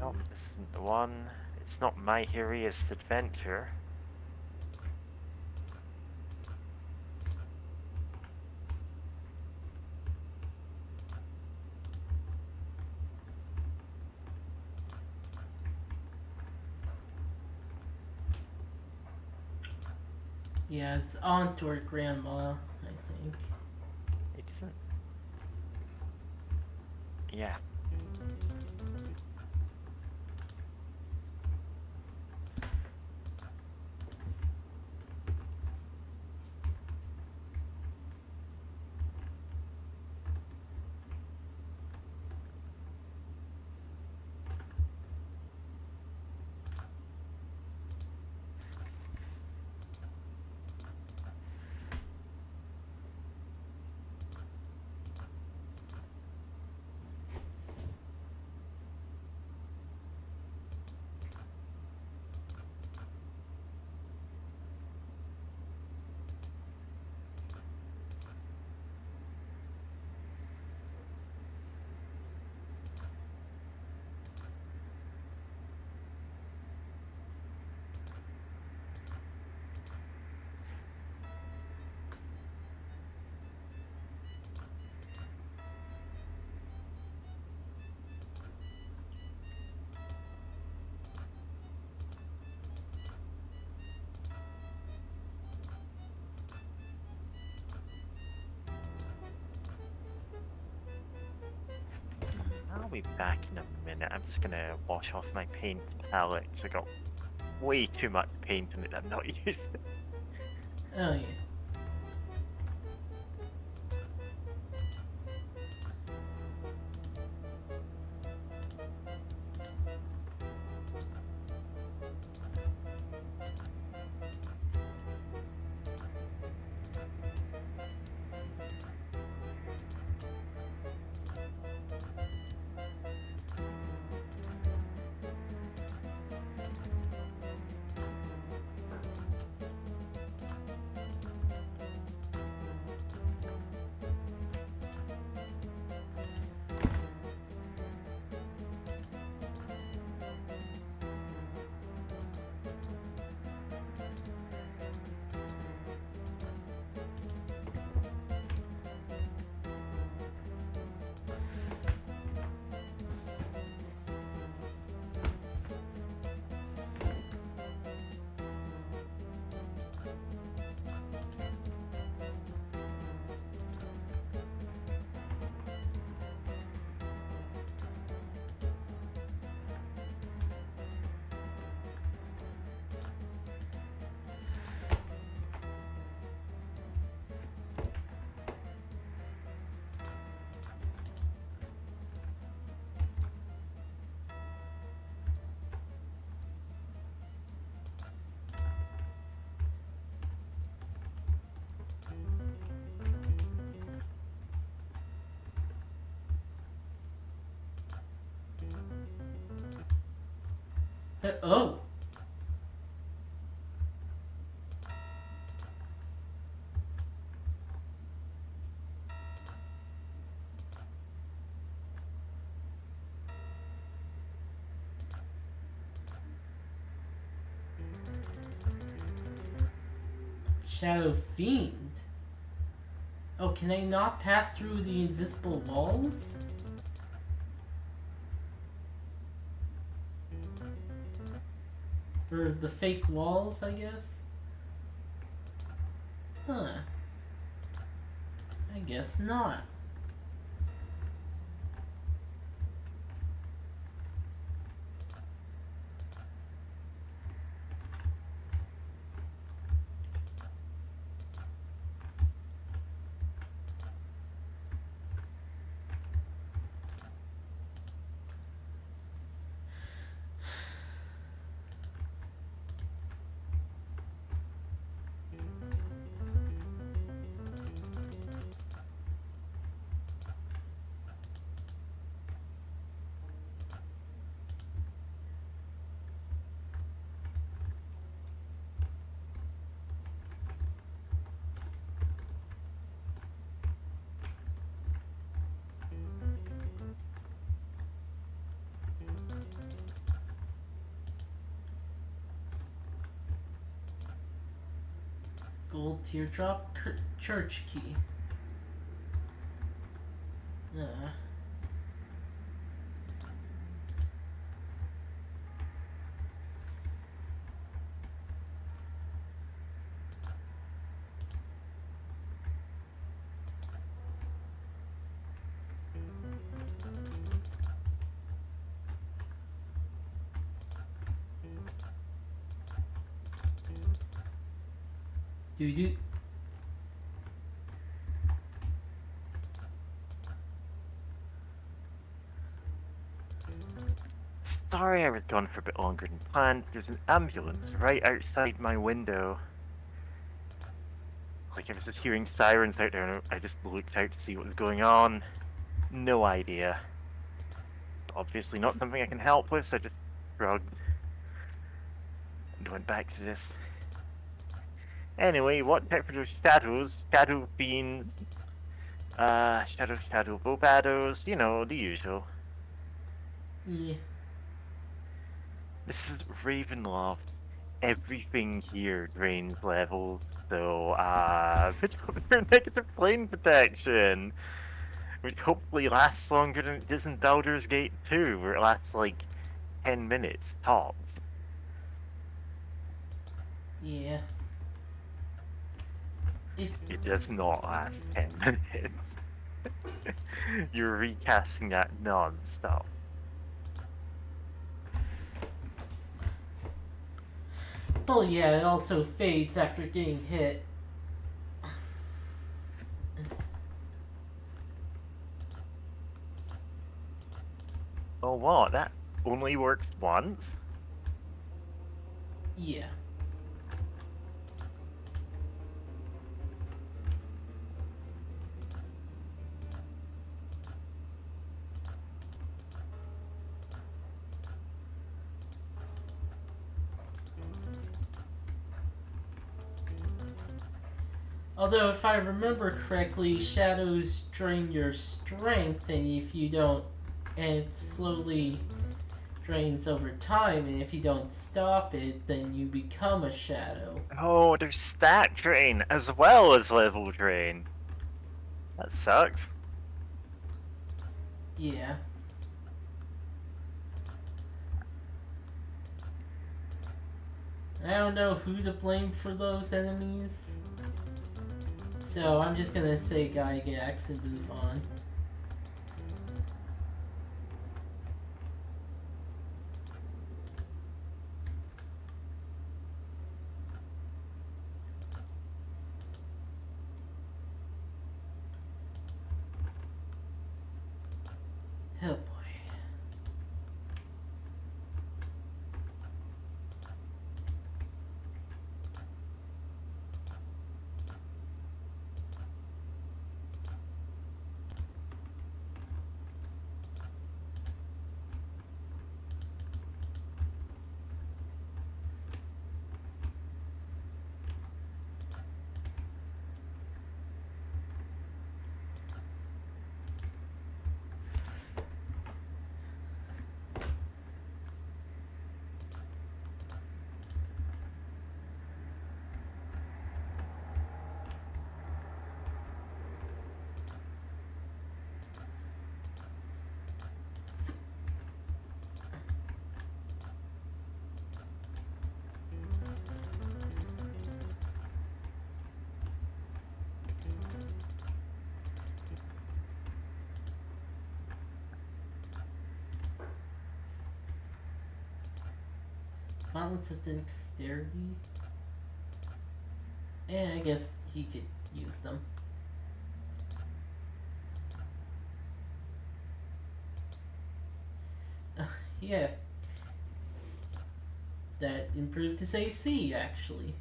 S2: Nope, this isn't the one. It's not My Heriest Adventure.
S1: Yeah, it's aunt or grandma, I think.
S2: It isn't. Yeah. I'll be back in a minute. I'm just gonna wash off my paint palette 'cause I got way too much paint in it that I'm not using.
S1: Oh yeah. Oh. Shadow Fiend. Oh, can I not pass through the invisible walls? Or the fake walls, I guess? Huh. I guess not. Gold teardrop church key. Do.
S2: Sorry I was gone for a bit longer than planned. There's an ambulance right outside my window. Like I was just hearing sirens out there and I just looked out to see what was going on. No idea. Obviously not something I can help with, so I just shrugged and went back to this. Anyway, watch out for those shadows, shadow fiends, shadow bobados, you know, the usual.
S1: Yeah.
S2: This is Ravenloft. Everything here drains levels, so put on your negative plane protection, which hopefully lasts longer than it does in Baldur's Gate 2, where it lasts like 10 minutes tops.
S1: Yeah.
S2: It does not last 10 minutes. You're recasting that non-stop.
S1: Well, yeah, it also fades after getting hit.
S2: Oh, what? That only works once?
S1: Yeah. Although, if I remember correctly, shadows drain your strength, and if you don't, and it slowly drains over time, and if you don't stop it, then you become a shadow.
S2: Oh, there's stat drain as well as level drain. That sucks.
S1: Yeah. I don't know who to blame for those enemies. So I'm just gonna say Gygax and move on. Oh boy. Gauntlets of Dexterity. And I guess he could use them. Yeah. That improved his AC, actually.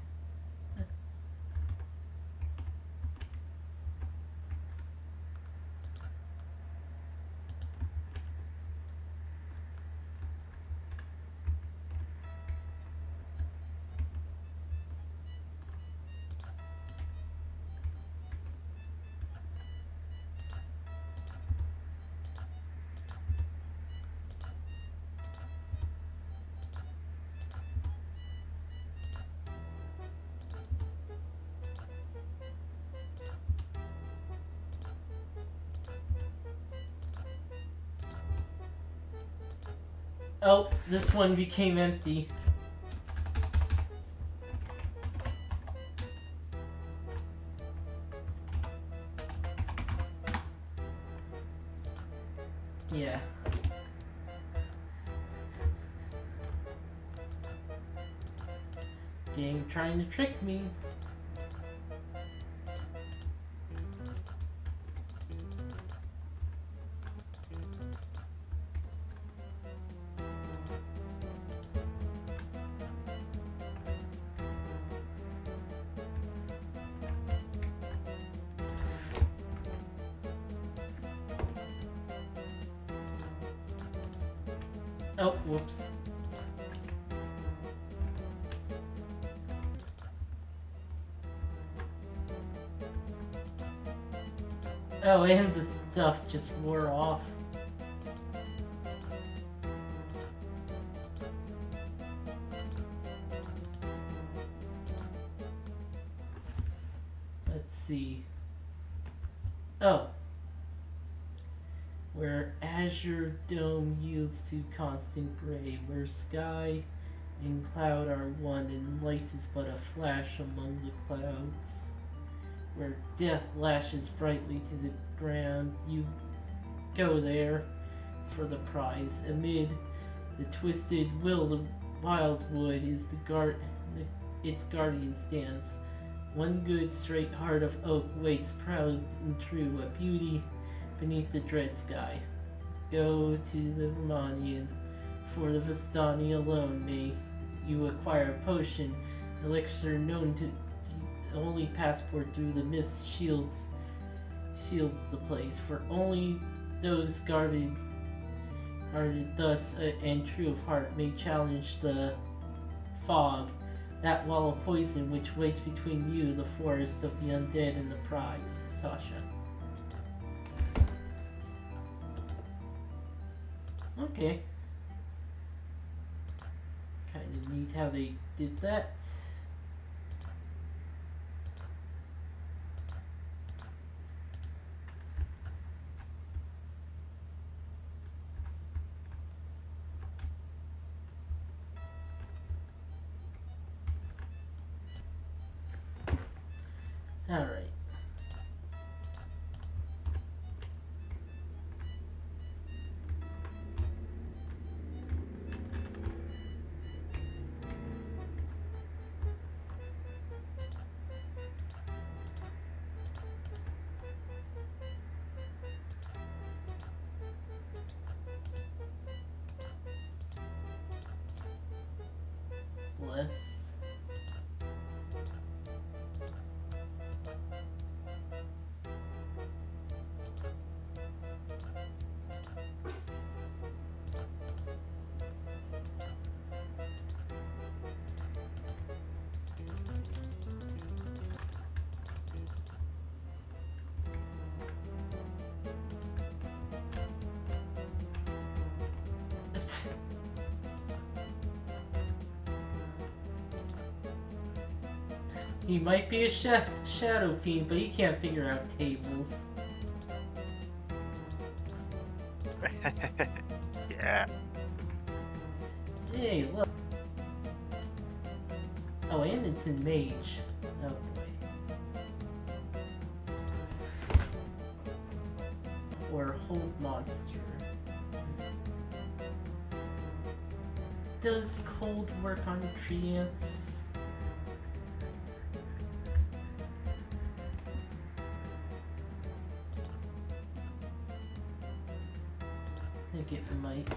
S1: Oh, this one became empty. Yeah. Game trying to trick me. Oh, whoops. Oh, and the stuff just wore off. Let's see. Oh. Where azure dome yields to constant gray, where sky and cloud are one, and light is but a flash among the clouds. Where death lashes brightly to the ground, you go there for the prize. Amid the twisted wildwood is its guardian stands. One good straight heart of oak waits proud and true, a beauty beneath the dread sky. Go to the Romanian, for the Vistani alone may you acquire a potion, elixir known to the only passport through the mist shields the place. For only those guarded thus and true of heart may challenge the fog, that wall of poison which waits between you, the forest of the undead, and the prize. Sasha. Okay. Kinda neat how they did that. Alright. Bless. He might be a shadow fiend, but he can't figure out tables.
S2: Yeah.
S1: Hey, look. Oh, and it's in mage. Oh boy. Or hold monster. does cold work on tree ants? I think it might.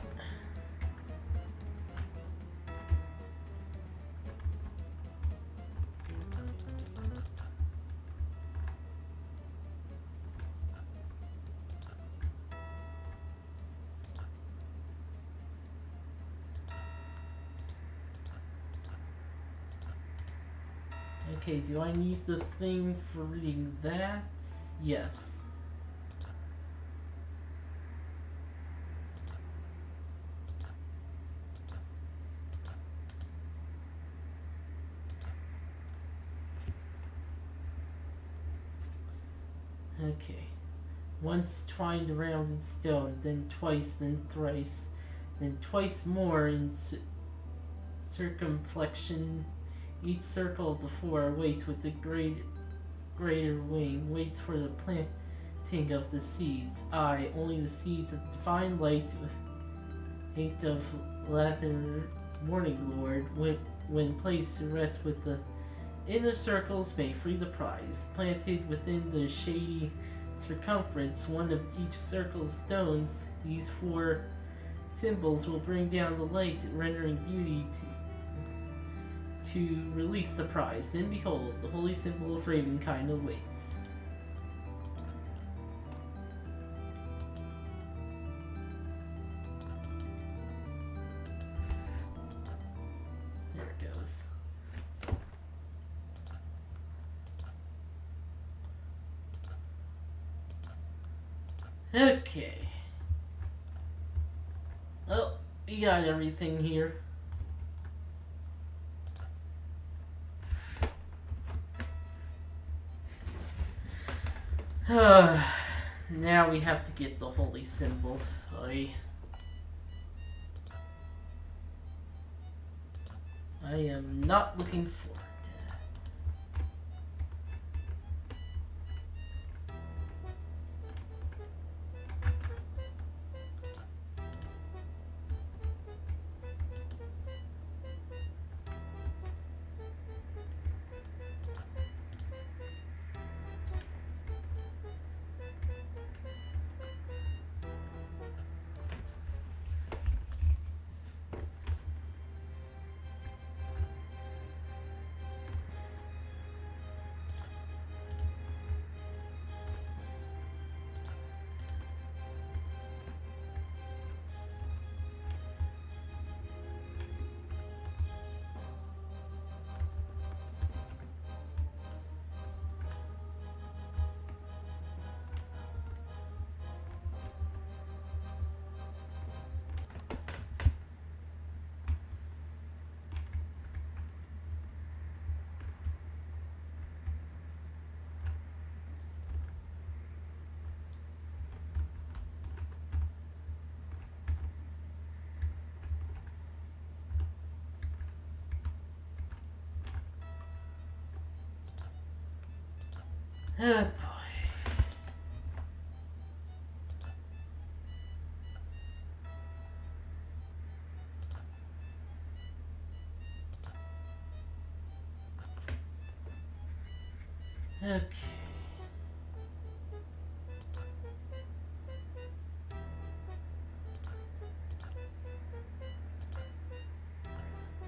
S1: Okay, do I need the thing for reading that? Yes. Okay. Once twined around in stone, then twice, then thrice, then twice more in circumflexion. Each circle of the four waits with the greater wing, waits for the planting of the seeds. I, only the seeds of divine light, hate of Lather Morning Lord, when placed to rest with the inner circles, may free the prize. Planted within the shady circumference, one of each circle of stones, these four symbols will bring down the light, rendering beauty to release the prize. Then behold, the holy symbol of Ravenkind awaits. There it goes. Okay. Oh, we got everything here. Now we have to get the holy symbol. I am not looking forward to that. Oh boy. Okay.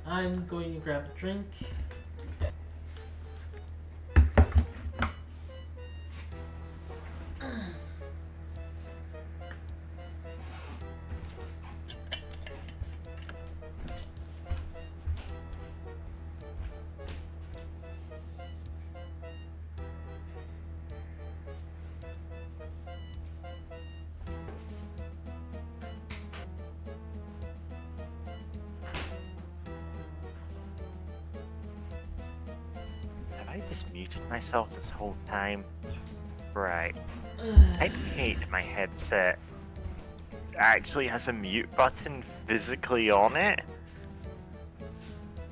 S1: I'm going to grab a drink.
S2: Have I just muted myself this whole time? Right. I hate my headset actually has a mute button physically on it.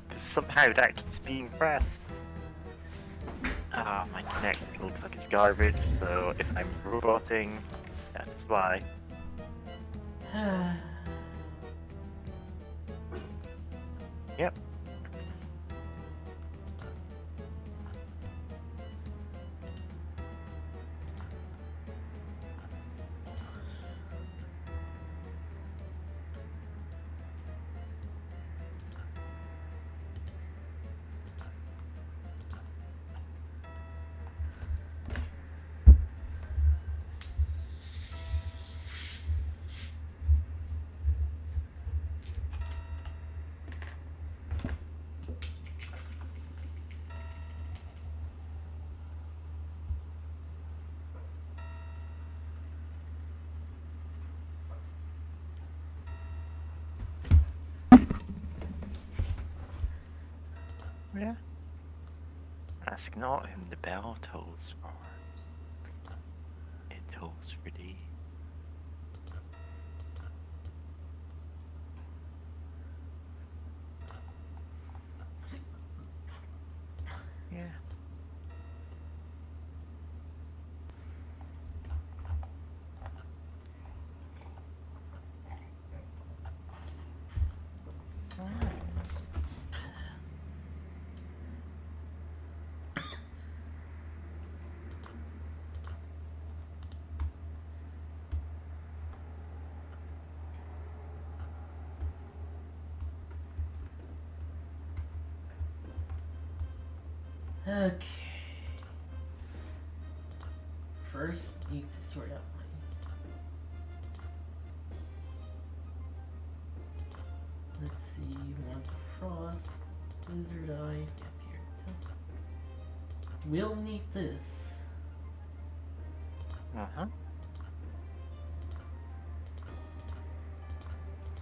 S2: 'Cause somehow that keeps being pressed. Ah, my connection looks like it's garbage, so if I'm roboting, that's why. Yep. Yeah. Ask not whom the bell tolls for. It tolls for thee. Yeah. Alright.
S1: Okay. First, need to sort out my. Let's see, one frost, lizard eye, vampire. We'll need this.
S2: Uh-huh.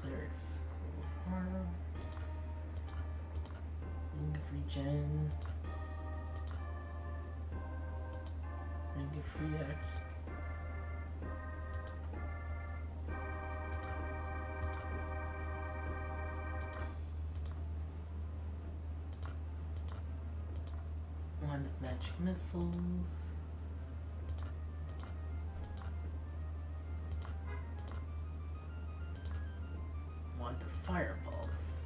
S1: Cleric Scroll of Harm. Ring of Regen. Ring of React. Wand of Magic Missiles. Wand of Fireballs.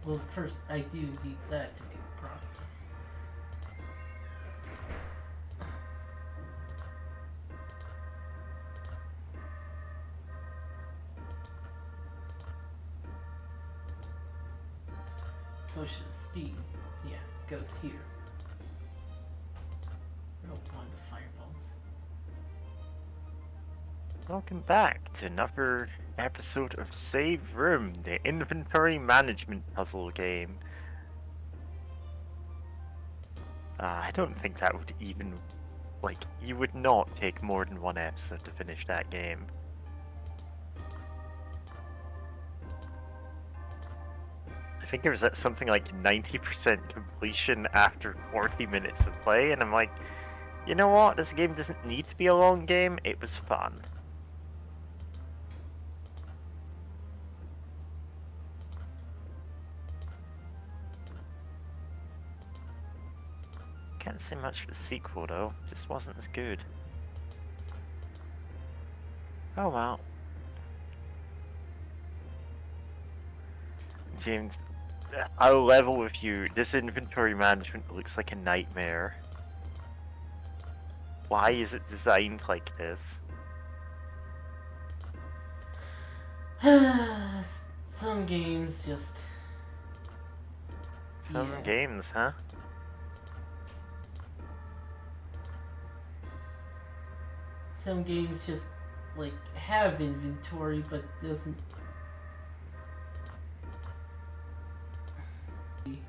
S1: Well, first I do need that to make progress. Potion of Speed, yeah, goes here. Oh, Wand of Fireballs.
S2: Welcome back to another episode of Save Room, the inventory management puzzle game. I don't think that would even, like, you would not take more than one episode to finish that game. I think it was at something like 90% completion after 40 minutes of play, and I'm like, you know what, this game doesn't need to be a long game, it was fun. Can't say much for the sequel though, just wasn't as good. Oh well. James, I'll level with you. This inventory management looks like a nightmare. Why is it designed like this?
S1: Some games just.
S2: Some
S1: Yeah.
S2: games, huh?
S1: Some games just like have inventory but doesn't be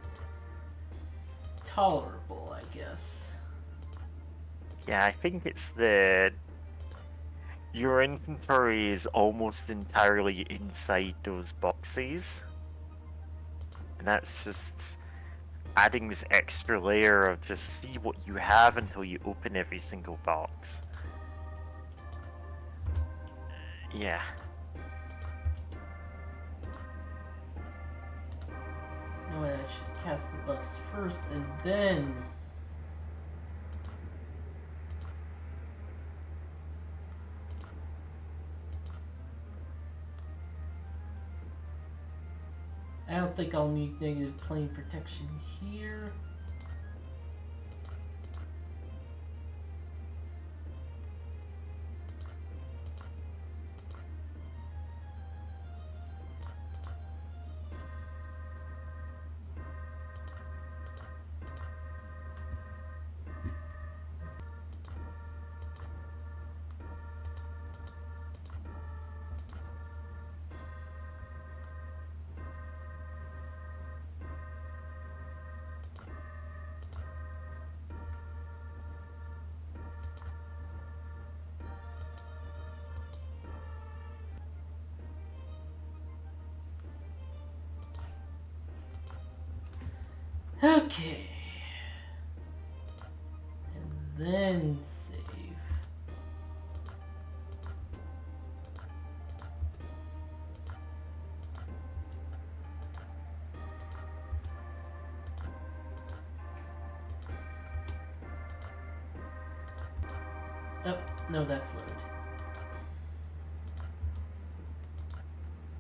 S1: tolerable, I guess.
S2: Yeah, I think it's the... Your inventory is almost entirely inside those boxes. And that's just... adding this extra layer of just see what you have until you open every single box. Yeah.
S1: No, I should cast the buffs first and then. I don't think I'll need negative plane protection here. Okay. And then save. Oh, no, that's loaded.